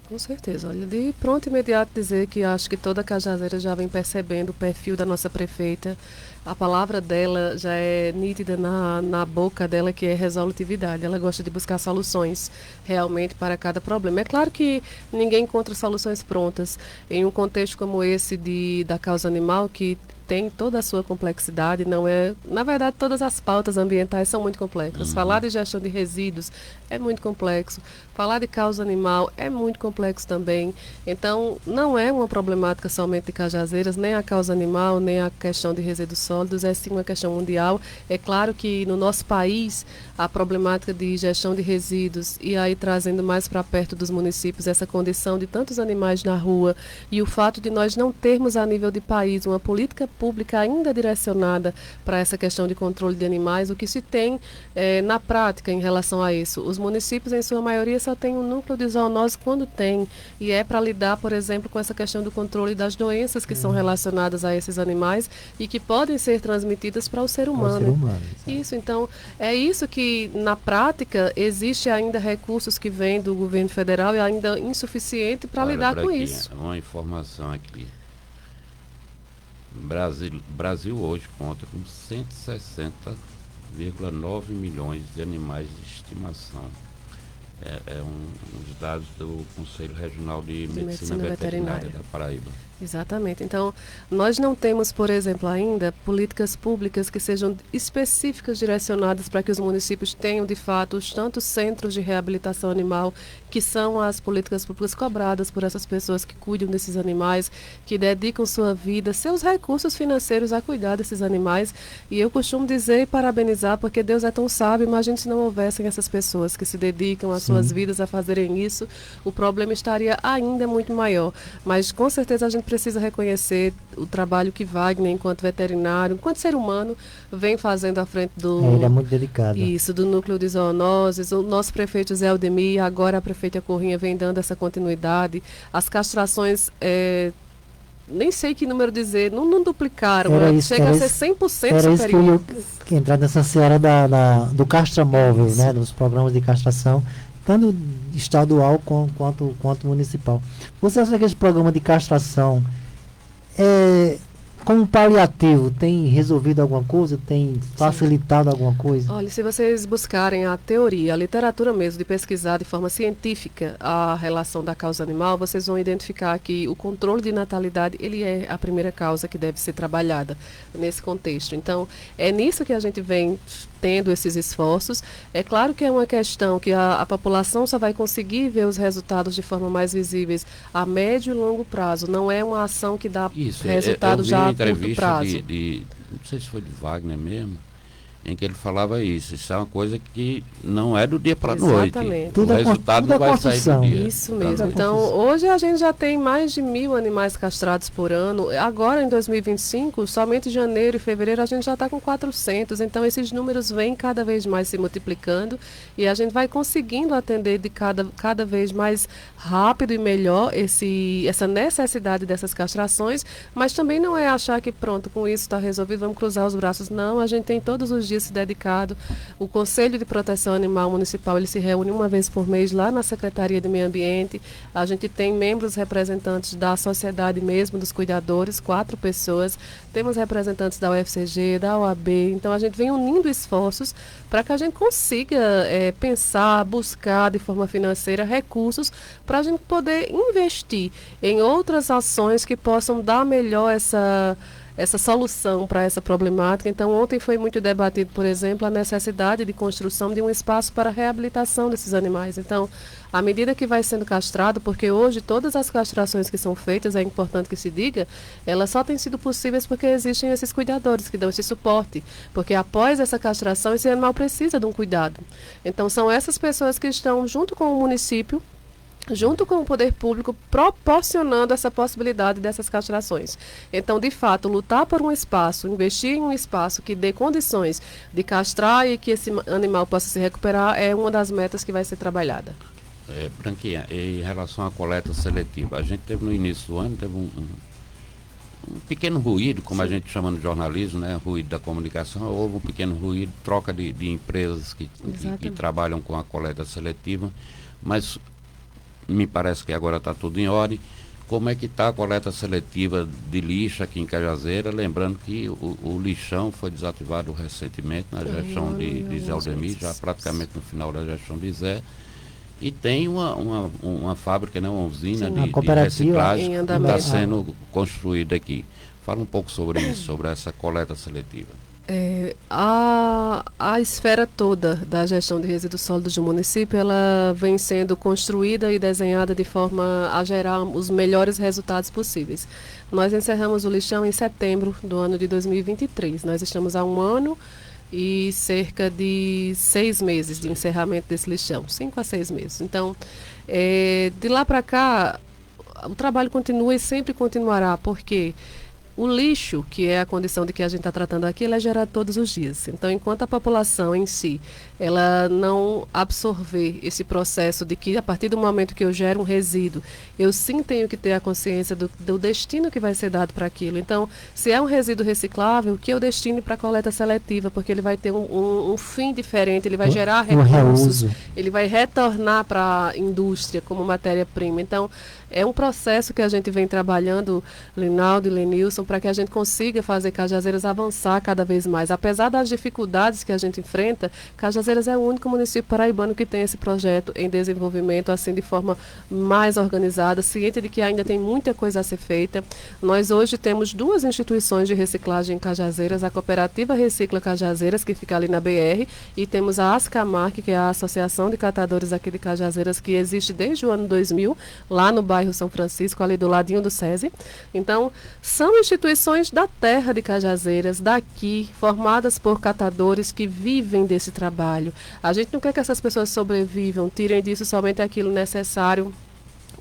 Com certeza. Olha, de pronto imediato dizer que acho que toda Cajazeira já vem percebendo o perfil da nossa prefeita. A palavra dela já é nítida na boca dela, que é resolutividade. Ela gosta de buscar soluções realmente para cada problema. É claro que ninguém encontra soluções prontas. Em um contexto como esse da causa animal, que tem toda a sua complexidade, não é... Na verdade, todas as pautas ambientais são muito complexas. Falar de gestão de resíduos é muito complexo. Falar de causa animal é muito complexo também. Então, não é uma problemática somente de Cajazeiras, nem a causa animal, nem a questão de resíduos sólidos, é sim uma questão mundial. É claro que no nosso país, a problemática de gestão de resíduos, e aí trazendo mais para perto dos municípios essa condição de tantos animais na rua, e o fato de nós não termos a nível de país uma política pública ainda direcionada para essa questão de controle de animais, o que se tem na prática em relação a isso. Os municípios, em sua maioria, só têm um núcleo de zoonose quando tem, e é para lidar, por exemplo, com essa questão do controle das doenças que são relacionadas a esses animais e que podem ser transmitidas para o ser humano. Isso, então, é isso que, na prática, existe ainda recursos que vêm do governo federal e ainda insuficiente para lidar com isso. Uma informação aqui. Brasil hoje conta com 160,9 milhões de animais de estimação. Uns dados do Conselho Regional de Medicina Veterinária da Paraíba. Exatamente. Então, nós não temos, por exemplo, ainda políticas públicas que sejam específicas direcionadas para que os municípios tenham, de fato, os tantos centros de reabilitação animal, que são as políticas públicas cobradas por essas pessoas que cuidam desses animais, que dedicam sua vida, seus recursos financeiros a cuidar desses animais. E eu costumo dizer e parabenizar, porque Deus é tão sábio, imagine se não houvessem essas pessoas que se dedicam às suas vidas a fazerem isso, o problema estaria ainda muito maior. Mas, com certeza, a gente precisa reconhecer o trabalho que Wagner, enquanto veterinário, enquanto ser humano, vem fazendo à frente do... Ele é muito dedicado. Isso, do núcleo de zoonoses. O nosso prefeito Zé Aldemir, agora a prefeita Corrêa, vem dando essa continuidade. As castrações... nem sei que número dizer, não duplicaram, chega a ser 100% era superior. Isso que eu ia entrar nessa seara do castramóvel, né, dos programas de castração, tanto estadual quanto municipal. Você acha que esse programa de castração, como paliativo, tem resolvido alguma coisa? Tem facilitado alguma coisa? Olha, se vocês buscarem a teoria, a literatura mesmo, de pesquisar de forma científica a relação da causa animal, vocês vão identificar que o controle de natalidade, ele é a primeira causa que deve ser trabalhada nesse contexto. Então, é nisso que a gente vem tendo esses esforços. É claro que é uma questão que a população só vai conseguir ver os resultados de forma mais visíveis a médio e longo prazo. Não é uma ação que dá resultado já a curto prazo. Não sei se foi de Wagner mesmo, em que ele falava isso. Isso é uma coisa que não é do dia para a noite. O resultado não vai sair do dia. Isso mesmo. Então, hoje a gente já tem mais de 1.000 animais castrados por ano. Agora, em 2025, somente em janeiro e fevereiro, a gente já está com 400. Então, esses números vêm cada vez mais se multiplicando e a gente vai conseguindo atender de cada vez mais rápido e melhor essa necessidade dessas castrações, mas também não é achar que pronto, com isso está resolvido, vamos cruzar os braços. Não, a gente tem todos os dias se dedicado. O Conselho de Proteção Animal Municipal, ele se reúne uma vez por mês lá na Secretaria de Meio Ambiente. A gente tem membros representantes da sociedade mesmo, dos cuidadores, 4 pessoas. Temos representantes da UFCG, da OAB. Então, a gente vem unindo esforços para que a gente consiga pensar, buscar de forma financeira recursos para a gente poder investir em outras ações que possam dar melhor essa solução para essa problemática. Então, ontem foi muito debatido, por exemplo, a necessidade de construção de um espaço para a reabilitação desses animais. Então, à medida que vai sendo castrado, porque hoje todas as castrações que são feitas, é importante que se diga, elas só têm sido possíveis porque existem esses cuidadores que dão esse suporte. Porque após essa castração, esse animal precisa de um cuidado. Então, são essas pessoas que estão junto com o município, junto com o poder público, proporcionando essa possibilidade dessas castrações. Então, de fato, lutar por um espaço, investir em um espaço que dê condições de castrar e que esse animal possa se recuperar é uma das metas que vai ser trabalhada. Branquinha, em relação à coleta seletiva, a gente teve no início do ano, teve um pequeno ruído, como a gente chama no jornalismo, né, ruído da comunicação. Houve um pequeno ruído, troca de empresas que trabalham com a coleta seletiva, mas me parece que agora está tudo em ordem. Como é que está a coleta seletiva de lixo aqui em Cajazeira? Lembrando que o lixão foi desativado recentemente na gestão de Zé Aldemir, já praticamente no final da gestão de Zé. E tem uma fábrica, né, uma usina de reciclagem que está sendo construída aqui. Fala um pouco sobre isso, sobre essa coleta seletiva. A esfera toda da gestão de resíduos sólidos do município, ela vem sendo construída e desenhada de forma a gerar os melhores resultados possíveis. Nós encerramos o lixão em setembro do ano de 2023. Nós estamos há 1 ano e cerca de 6 meses de encerramento desse lixão, 5 a 6 meses. Então, de lá para cá, o trabalho continua e sempre continuará, porque o lixo, que é a condição de que a gente está tratando aqui, ele é gerado todos os dias. Então, enquanto a população em si, ela não absorver esse processo de que, a partir do momento que eu gero um resíduo, eu sim tenho que ter a consciência do destino que vai ser dado para aquilo. Então, se é um resíduo reciclável, que eu destine para a coleta seletiva, porque ele vai ter um fim diferente, ele vai gerar recursos, ele vai retornar para a indústria como matéria-prima. Então, é um processo que a gente vem trabalhando, Linaldo e Lenilson, para que a gente consiga fazer Cajazeiras avançar cada vez mais. Apesar das dificuldades que a gente enfrenta, Cajazeiras é o único município paraibano que tem esse projeto em desenvolvimento, assim, de forma mais organizada, ciente de que ainda tem muita coisa a ser feita. Nós hoje temos 2 instituições de reciclagem em Cajazeiras, a Cooperativa Recicla Cajazeiras, que fica ali na BR, e temos a Ascamarc, que é a Associação de Catadores aqui de Cajazeiras, que existe desde o ano 2000, lá no bairro São Francisco, ali do ladinho do SESI. Então, são instituições da terra de Cajazeiras, daqui, formadas por catadores que vivem desse trabalho. A gente não quer que essas pessoas sobrevivam, tirem disso somente aquilo necessário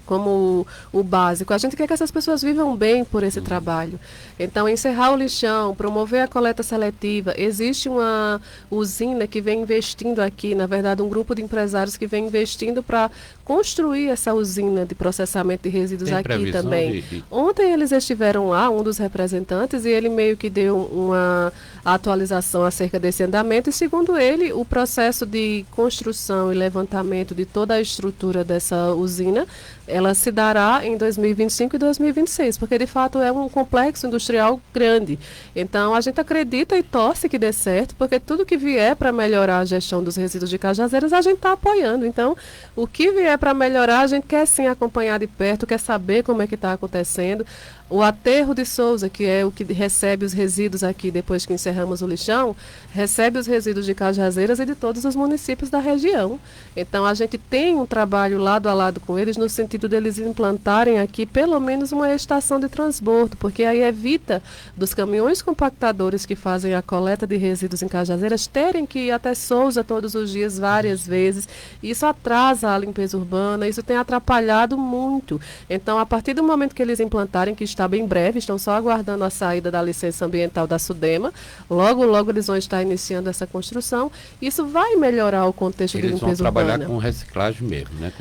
como o básico. A gente quer que essas pessoas vivam bem por esse trabalho. Então, encerrar o lixão, promover a coleta seletiva. Existe uma usina que vem investindo aqui, na verdade, um grupo de empresários que vem investindo para construir essa usina de processamento de resíduos aqui também. Ontem eles estiveram lá, um dos representantes, e ele meio que deu uma atualização acerca desse andamento, e segundo ele, o processo de construção e levantamento de toda a estrutura dessa usina, ela se dará em 2025 e 2026, porque de fato é um complexo industrial grande. Então a gente acredita e torce que dê certo, porque tudo que vier para melhorar a gestão dos resíduos de Cajazeiras, a gente está apoiando. Então, o que vier para melhorar, a gente quer sim acompanhar de perto, quer saber como é que está acontecendo. O Aterro de Souza, que é o que recebe os resíduos aqui depois que encerramos o lixão, recebe os resíduos de Cajazeiras e de todos os municípios da região. Então, a gente tem um trabalho lado a lado com eles, no sentido deles implantarem aqui pelo menos uma estação de transbordo, porque aí evita dos caminhões compactadores que fazem a coleta de resíduos em Cajazeiras terem que ir até Souza todos os dias, várias vezes. Isso atrasa a limpeza urbana, isso tem atrapalhado muito. Então, a partir do momento que eles implantarem, que está estar bem breve, estão só aguardando a saída da licença ambiental da SUDEMA. Logo, logo eles vão estar iniciando essa construção. Isso vai melhorar o contexto de limpeza urbana. Eles vão trabalhar urbana. com reciclagem mesmo, né?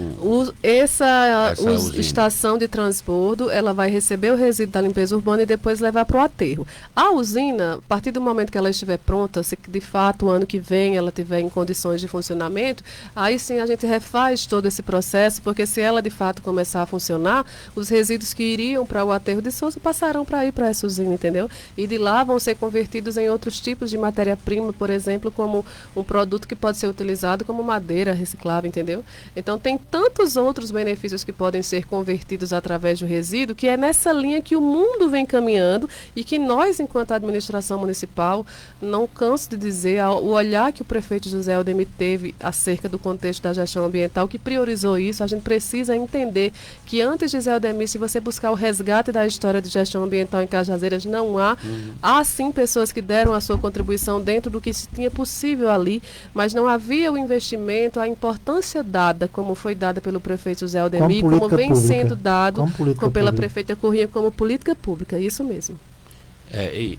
Essa usina. estação de transbordo, ela vai receber o resíduo da limpeza urbana e depois levar para o aterro. A usina, a partir do momento que ela estiver pronta, se de fato o ano que vem ela estiver em condições de funcionamento, aí sim a gente refaz todo esse processo, porque se ela de fato começar a funcionar, os resíduos que iriam para o aterro de Souza passarão para ir para essa usina, entendeu? E de lá vão ser convertidos em outros tipos de matéria-prima, por exemplo, como um produto que pode ser utilizado como madeira reciclável, entendeu? Então tem tantos outros benefícios que podem ser convertidos através do resíduo, que é nessa linha que o mundo vem caminhando e que nós, enquanto administração municipal, não canso de dizer, o olhar que o prefeito José Aldemir teve acerca do contexto da gestão ambiental, que priorizou isso, a gente precisa entender que antes de José Aldemir, se você buscar o resgate da história de gestão ambiental em Cajazeiras, não há. Há sim pessoas que deram a sua contribuição dentro do que se tinha possível ali, mas não havia o investimento, a importância dada, como foi dada pelo prefeito José Aldemir, como vem sendo dado pela prefeita Corrêa como política pública, isso mesmo.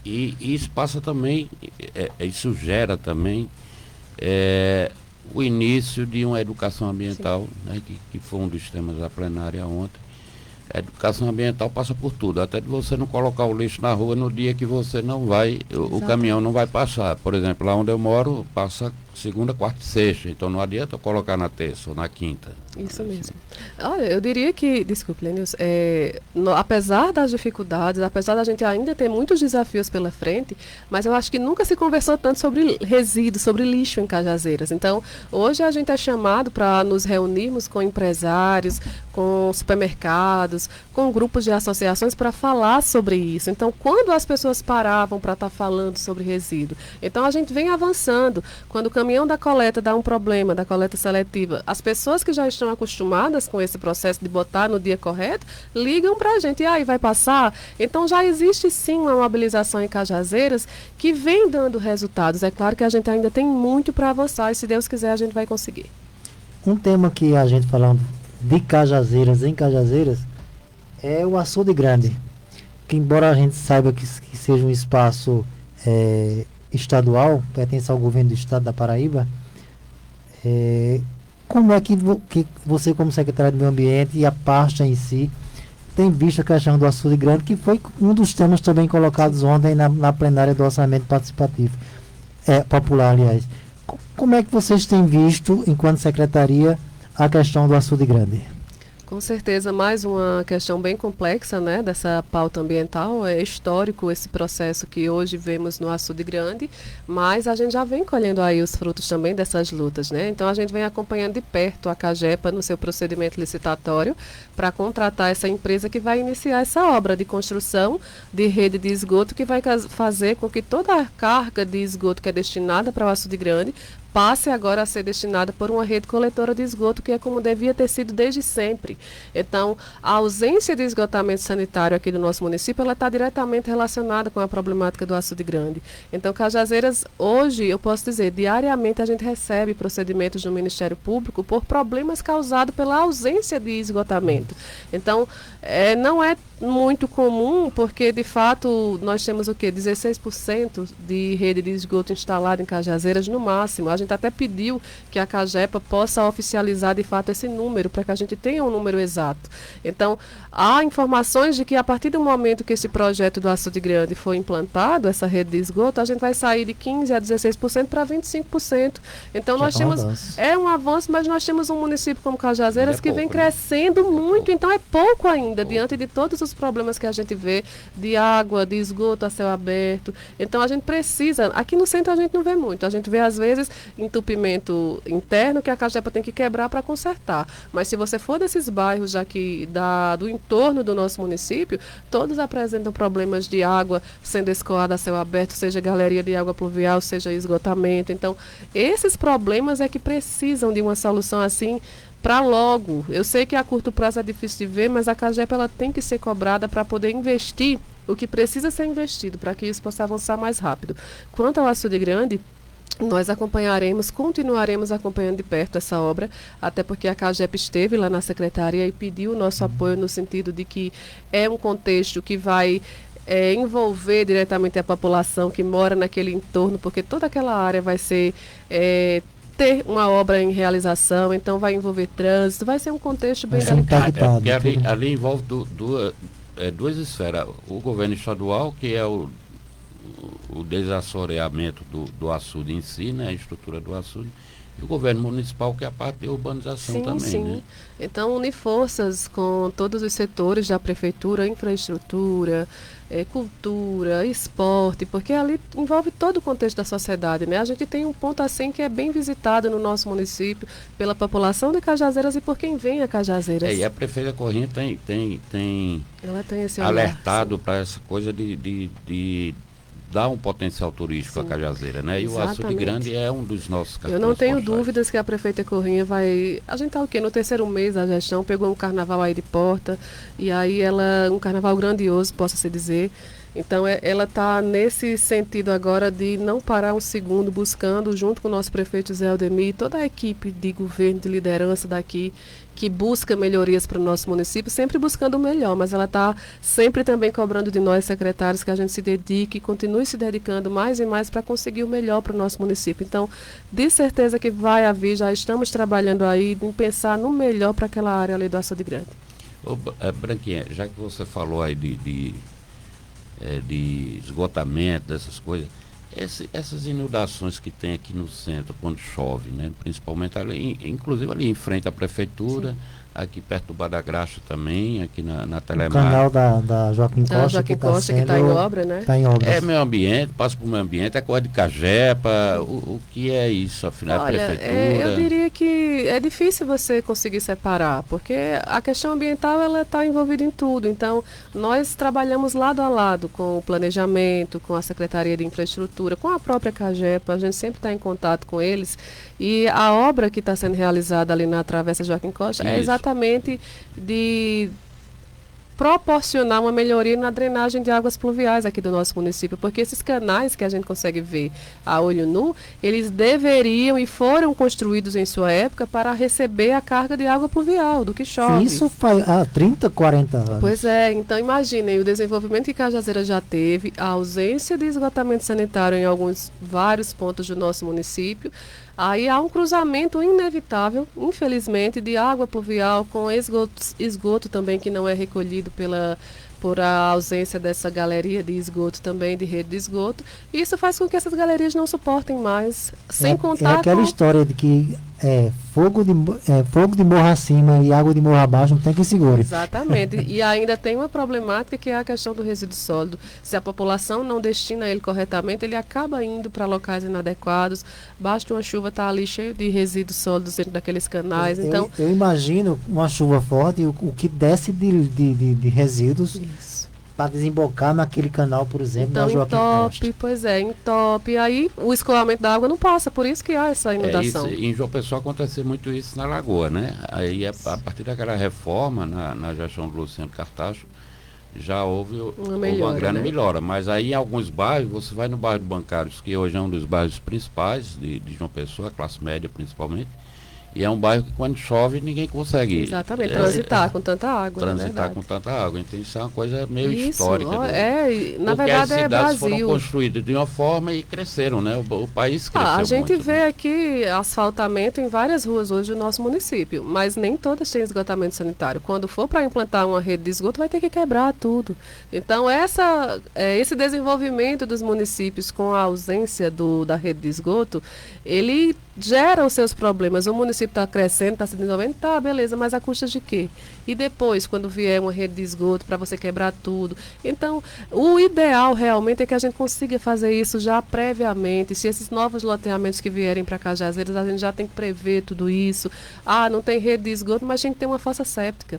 E isso passa também, isso gera também o início de uma educação ambiental, né, que foi um dos temas da plenária ontem. A educação ambiental passa por tudo, até de você não colocar o lixo na rua no dia que você não vai, o caminhão não vai passar. Por exemplo, lá onde eu moro, passa segunda, quarta e sexta, então não adianta eu colocar na terça ou na quinta. Isso mesmo. Olha, eu diria que, desculpe, Lênius, apesar das dificuldades, apesar da gente ainda ter muitos desafios pela frente, mas eu acho que nunca se conversou tanto sobre resíduos, sobre lixo em Cajazeiras. Então, hoje a gente é chamado para nos reunirmos com empresários, com supermercados, com grupos de associações para falar sobre isso. Então, quando as pessoas paravam para estar falando sobre resíduo? Então, a gente vem avançando. Quando o caminhão da coleta dá um problema, da coleta seletiva, as pessoas que já estão acostumadas com esse processo de botar no dia correto, ligam para a gente, e aí vai passar? Então já existe sim uma mobilização em Cajazeiras que vem dando resultados. É claro que a gente ainda tem muito para avançar e se Deus quiser a gente vai conseguir. Um tema que a gente falando de Cajazeiras, em Cajazeiras, é o Açude Grande, que embora a gente saiba que seja um espaço estadual, pertence ao governo do estado da Paraíba, como é que você, como secretário do Meio Ambiente e a pasta em si, tem visto a questão do Açude Grande, que foi um dos temas também colocados ontem na plenária do orçamento participativo, popular, aliás. Como é que vocês têm visto, enquanto secretaria, a questão do Açude Grande? Com certeza, mais uma questão bem complexa, né, dessa pauta ambiental. É histórico esse processo que hoje vemos no Açude Grande, mas a gente já vem colhendo aí os frutos também dessas lutas, né? Então a gente vem acompanhando de perto a Cagepa no seu procedimento licitatório para contratar essa empresa que vai iniciar essa obra de construção de rede de esgoto que vai fazer com que toda a carga de esgoto que é destinada para o Açude Grande passe agora a ser destinada por uma rede coletora de esgoto, que é como devia ter sido desde sempre. Então, a ausência de esgotamento sanitário aqui do nosso município, ela está diretamente relacionada com a problemática do Açude Grande. Então, Cajazeiras, hoje, eu posso dizer, diariamente a gente recebe procedimentos do Ministério Público por problemas causados pela ausência de esgotamento. Então, não é muito comum, porque de fato nós temos o quê? 16% de rede de esgoto instalada em Cajazeiras no máximo. A gente até pediu que a Cagepa possa oficializar de fato esse número, para que a gente tenha um número exato. Então, há informações de que a partir do momento que esse projeto do Açude Grande for implantado, essa rede de esgoto, a gente vai sair de 15% a 16% para 25%. Então, nós temos... É um avanço, mas nós temos um município como Cajazeiras que vem crescendo muito, então é pouco ainda, diante de todos os problemas que a gente vê de água, de esgoto a céu aberto. Então, a gente precisa... Aqui no centro a gente não vê muito. A gente vê, às vezes, entupimento interno que a Cagepa tem que quebrar para consertar. Mas se você for desses bairros aqui do entorno do nosso município, todos apresentam problemas de água sendo escoada a céu aberto, seja galeria de água pluvial, seja esgotamento. Então, esses problemas é que precisam de uma solução assim para logo. Eu sei que a curto prazo é difícil de ver, mas a Cagepa ela tem que ser cobrada para poder investir o que precisa ser investido para que isso possa avançar mais rápido. Quanto ao Açude Grande, Nós acompanharemos, continuaremos acompanhando de perto essa obra, até porque a CAGEP esteve lá na secretaria e pediu o nosso apoio no sentido de que é um contexto que vai envolver diretamente a população que mora naquele entorno, porque toda aquela área vai ser ter uma obra em realização, então vai envolver trânsito, vai ser um contexto bem delicado. Porque ali envolve duas esferas. O governo estadual, que é o desassoreamento do açude em si, né, a estrutura do açude, e o governo municipal, que é a parte de urbanização Sim, também. sim. Né? Então, unir forças com todos os setores da prefeitura, infraestrutura, cultura, esporte, porque ali envolve todo o contexto da sociedade, né? A gente tem um ponto assim que é bem visitado no nosso município pela população de Cajazeiras e por quem vem a Cajazeiras. E a prefeita Corrêa tem Ela tem esse olhar, alertado para essa coisa de dar um potencial turístico à Cajazeira, né? E Exatamente. o Açude Grande é um dos nossos cartões Eu não tenho postais. dúvidas que a prefeita Corrêa vai... A gente está o quê? No terceiro mês da gestão, pegou um carnaval aí de porta, e aí um carnaval grandioso, posso-se dizer. Então, ela está nesse sentido agora de não parar um segundo, buscando, junto com o nosso prefeito Zé Aldemir, toda a equipe de governo, de liderança daqui, que busca melhorias para o nosso município, sempre buscando o melhor, mas ela está sempre também cobrando de nós, secretários, que a gente se dedique, continue se dedicando mais e mais para conseguir o melhor para o nosso município. Então, de certeza que vai haver, já estamos trabalhando aí em pensar no melhor para aquela área ali do Açude Grande. Ô, Branquinha, já que você falou aí de esgotamento, dessas coisas, essas inundações que tem aqui no centro, quando chove, né? Principalmente ali, inclusive ali em frente à prefeitura, aqui perto do Badagraxa também, aqui na O Telemar. canal da Joaquim Costa, Joaquim Costa, que está em obra, né? Está em obras. É meio ambiente, passa por meio ambiente, é coisa de Cagepa, o que é isso, afinal, Olha, é prefeitura? eu diria que é difícil você conseguir separar, porque a questão ambiental ela está envolvida em tudo. Então, nós trabalhamos lado a lado com o planejamento, com a Secretaria de Infraestrutura, com a própria Cagepa, a gente sempre está em contato com eles. E a obra que está sendo realizada ali na Travessa Joaquim Costa é Isso. exatamente de proporcionar uma melhoria na drenagem de águas pluviais aqui do nosso município, porque esses canais que a gente consegue ver a olho nu, eles deveriam e foram construídos em sua época para receber a carga de água pluvial, do que chove. Isso faz há 30, 40 anos. Pois é, então imaginem o desenvolvimento que Cajazeira já teve, a ausência de esgotamento sanitário em vários pontos do nosso município. Aí há um cruzamento inevitável, infelizmente, de água pluvial com esgoto também que não é recolhido por a ausência dessa galeria de esgoto também, de rede de esgoto. E isso faz com que essas galerias não suportem mais, sem contar é aquela com... história de que fogo de morro acima e água de morro abaixo não tem que segure. Exatamente. E ainda tem uma problemática que é a questão do resíduo sólido. Se a população não destina ele corretamente, ele acaba indo para locais inadequados. Basta uma chuva estar ali cheio de resíduos sólidos dentro daqueles canais. Então, Eu imagino uma chuva forte, o que desce de resíduos para desembocar naquele canal, por exemplo, então da Joaquim Costa. entope. Aí o escoamento da água não passa, por isso que há essa inundação. Em João Pessoa aconteceu muito isso na Lagoa, né? Aí a partir daquela reforma na gestão do Luciano Cartacho, já houve uma grande melhora. Mas aí em alguns bairros, você vai no bairro do Bancários, que hoje é um dos bairros principais de João Pessoa, classe média principalmente, e é um bairro que quando chove ninguém consegue transitar com tanta água. Transitar com tanta água. Então isso é uma coisa meio Isso, histórica. na verdade é Brasil. Brasil. Foram construídas de uma forma e cresceram, né? O país cresceu A gente muito, vê né? aqui asfaltamento em várias ruas hoje do nosso município, mas nem todas têm esgotamento sanitário. Quando for para implantar uma rede de esgoto, vai ter que quebrar tudo. Então, esse desenvolvimento dos municípios com a ausência da rede de esgoto, ele gera os seus problemas. O município está crescendo, está se desenvolvendo, tá, beleza, mas a custa de quê? E depois, quando vier uma rede de esgoto para você quebrar tudo? Então, o ideal realmente é que a gente consiga fazer isso já previamente. Se esses novos loteamentos que vierem para Cajazeiras, a gente já tem que prever tudo isso. Ah, não tem rede de esgoto, mas a gente tem uma fossa séptica.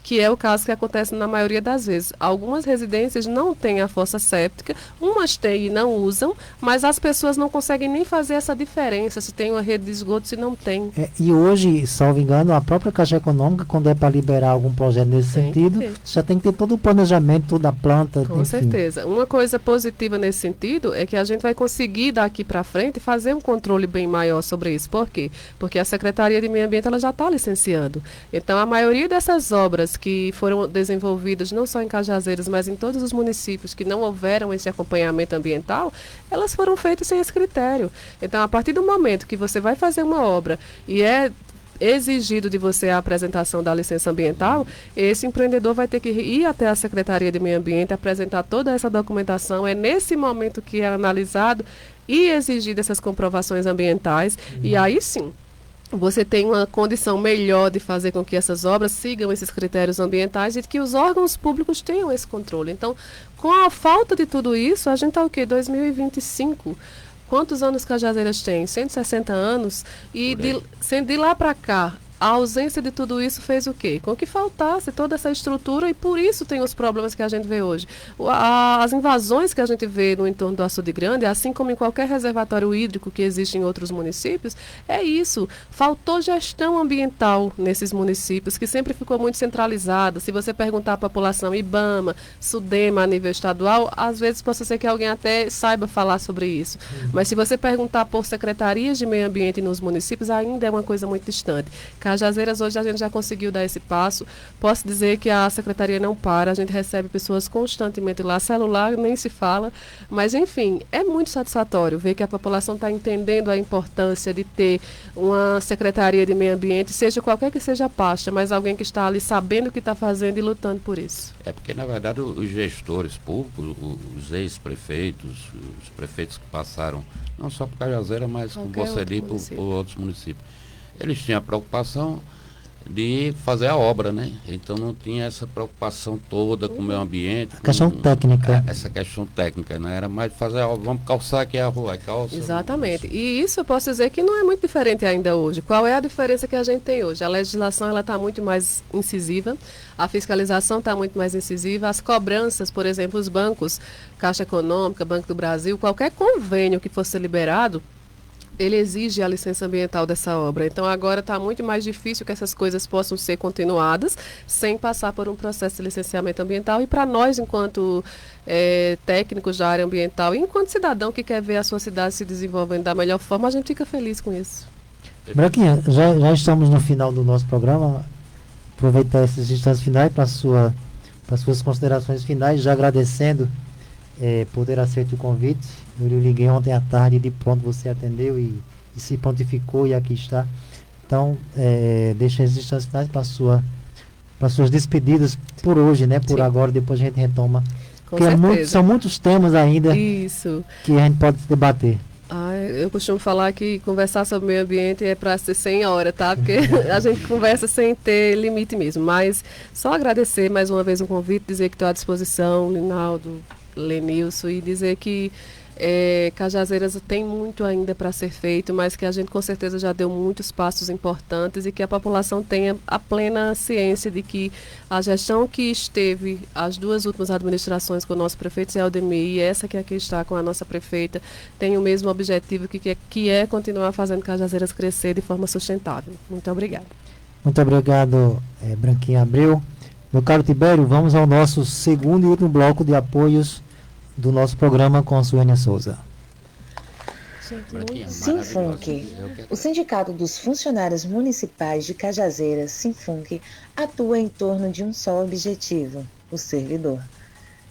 que é o caso que acontece na maioria das vezes. Algumas residências não têm a fossa séptica, umas têm e não usam, mas as pessoas não conseguem nem fazer essa diferença, se tem uma rede de esgoto, se não tem. E hoje, salvo engano, a própria Caixa Econômica, quando é para liberar algum projeto nesse sentido, já tem que ter todo o planejamento, toda a planta. Com certeza. Uma coisa positiva nesse sentido é que a gente vai conseguir daqui para frente fazer um controle bem maior sobre isso. Por quê? Porque a Secretaria de Meio Ambiente ela já está licenciando. Então, a maioria dessas obras que foram desenvolvidas não só em Cajazeiras, mas em todos os municípios que não houveram esse acompanhamento ambiental, elas foram feitas sem esse critério. Então, a partir do momento que você vai fazer uma obra e é exigido de você a apresentação da licença ambiental, esse empreendedor vai ter que ir até a Secretaria de Meio Ambiente, apresentar toda essa documentação. É nesse momento que é analisado e exigido essas comprovações ambientais. E aí sim, você tem uma condição melhor de fazer com que essas obras sigam esses critérios ambientais e que os órgãos públicos tenham esse controle. Então, com a falta de tudo isso, a gente está o quê? 2025. Quantos anos Cajazeiras tem? 160 anos. E de lá para cá, a ausência de tudo isso fez o quê? Com que faltasse toda essa estrutura, e por isso tem os problemas que a gente vê hoje. As invasões que a gente vê no entorno do Açude Grande, assim como em qualquer reservatório hídrico que existe em outros municípios, é isso. Faltou gestão ambiental nesses municípios, que sempre ficou muito centralizada. Se você perguntar à população IBAMA, SUDEMA a nível estadual, às vezes pode ser que alguém até saiba falar sobre isso. Mas se você perguntar por secretarias de meio ambiente nos municípios, ainda é uma coisa muito distante. Cajazeiras, hoje a gente já conseguiu dar esse passo. Posso dizer que a secretaria não para, a gente recebe pessoas constantemente lá, celular nem se fala, mas enfim, é muito satisfatório ver que a população está entendendo a importância de ter uma secretaria de meio ambiente, seja qualquer que seja a pasta, mas alguém que está ali sabendo o que está fazendo e lutando por isso. É porque, na verdade, os gestores públicos, os ex-prefeitos, os prefeitos que passaram, não só por Cajazeiras, mas com Bosseri e por outros municípios, eles tinham a preocupação de fazer a obra, né? Então não tinha essa preocupação toda com o meio ambiente. Questão técnica. Essa questão técnica, né? Era mais fazer a obra, vamos calçar aqui a rua, calça. Exatamente. E isso eu posso dizer que não é muito diferente ainda hoje. Qual é a diferença que a gente tem hoje? A legislação ela está muito mais incisiva, a fiscalização está muito mais incisiva, as cobranças, por exemplo, os bancos, Caixa Econômica, Banco do Brasil, qualquer convênio que fosse liberado, ele exige a licença ambiental dessa obra. Então, agora está muito mais difícil que essas coisas possam ser continuadas sem passar por um processo de licenciamento ambiental. E para nós, enquanto técnicos da área ambiental, e enquanto cidadão que quer ver a sua cidade se desenvolvendo da melhor forma, a gente fica feliz com isso. Branquinha, já estamos no final do nosso programa. Aproveitar esses instantes finais para suas considerações finais, já agradecendo por ter aceito o convite. Eu lhe liguei ontem à tarde e de pronto você atendeu e se prontificou e aqui está. Então, deixa esses instantes finais para suas despedidas por hoje, né? Por agora, depois a gente retoma. Porque são muitos temas ainda que a gente pode debater. Eu costumo falar que conversar sobre o meio ambiente é para ser 100 horas, tá? Porque a gente conversa sem ter limite mesmo. Mas só agradecer mais uma vez o convite, dizer que estou à disposição, Linaldo, Lenilson, e dizer que Cajazeiras tem muito ainda para ser feito, mas que a gente com certeza já deu muitos passos importantes e que a população tenha a plena ciência de que a gestão que esteve as duas últimas administrações com o nosso prefeito Zé Aldemir e essa que aqui está com a nossa prefeita tem o mesmo objetivo que é continuar fazendo Cajazeiras crescer de forma sustentável. Muito obrigada. Muito obrigado, Branquinha Abreu. Meu caro Tibério, vamos ao nosso segundo e último bloco de apoios do nosso programa com a Suênia Souza. Sinfunc, o Sindicato dos Funcionários Municipais de Cajazeiras, Sinfunc, atua em torno de um só objetivo, o servidor.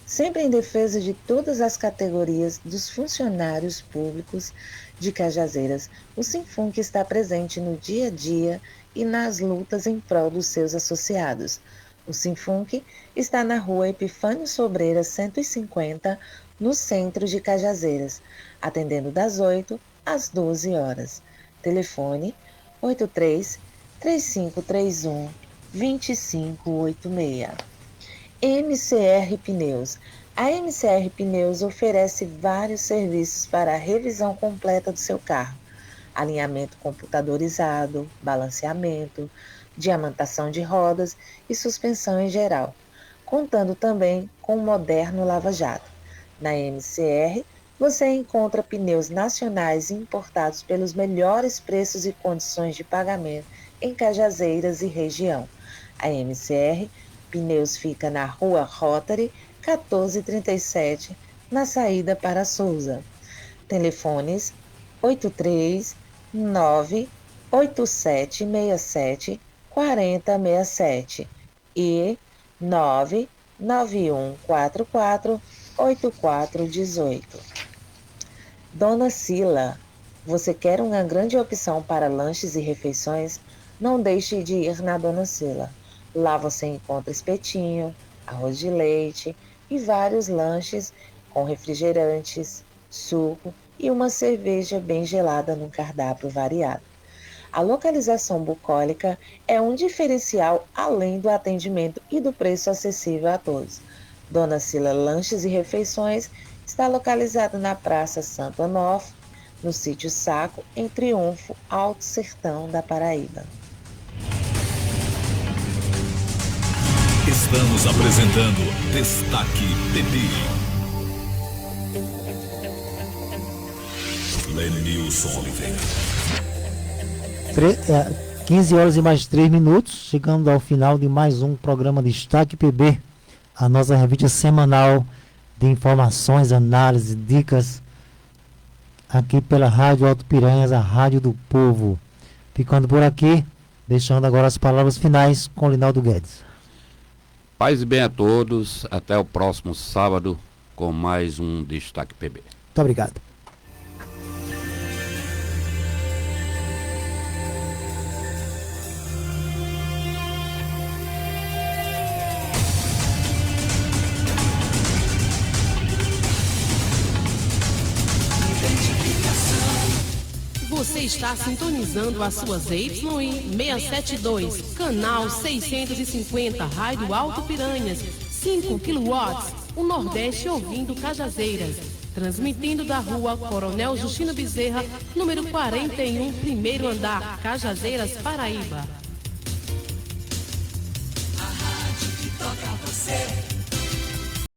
Sempre em defesa de todas as categorias dos funcionários públicos de Cajazeiras, o Sinfunc está presente no dia a dia e nas lutas em prol dos seus associados. O Sinfunc está na rua Epifânio Sobreira 150, no centro de Cajazeiras, atendendo das 8 às 12 horas. Telefone 83-3531-2586. MCR Pneus. A MCR Pneus oferece vários serviços para a revisão completa do seu carro. Alinhamento computadorizado, balanceamento, diamantação de rodas e suspensão em geral, contando também com um moderno lava-jato. Na MCR, você encontra pneus nacionais e importados pelos melhores preços e condições de pagamento em Cajazeiras e região. A MCR Pneus fica na Rua Rotary, 1437, na saída para Souza. Telefones 83987674067 e 991448418. Dona Sila, você quer uma grande opção para lanches e refeições? Não deixe de ir na Dona Sila. Lá você encontra espetinho, arroz de leite e vários lanches com refrigerantes, suco e uma cerveja bem gelada num cardápio variado. A localização bucólica é um diferencial além do atendimento e do preço acessível a todos. Dona Sila Lanches e Refeições está localizada na Praça Santo Onofre, no sítio Saco, em Triunfo, Alto Sertão da Paraíba. Estamos apresentando Destaque TD. Lenilson Oliveira. 15 horas e mais 3 minutos, chegando ao final de mais um programa Destaque PB, a nossa revista semanal de informações, análises, dicas, aqui pela Rádio Alto Piranhas, a Rádio do Povo. Ficando por aqui, deixando agora as palavras finais com Linaldo Guedes. Paz e bem a todos, até o próximo sábado com mais um Destaque PB. Muito obrigado. Você está sintonizando a sua ZYI 672, canal 650, Rádio Alto Piranhas, 5 kW, o Nordeste ouvindo Cajazeiras. Transmitindo da rua Coronel Justino Bezerra, número 41, primeiro andar, Cajazeiras, Paraíba.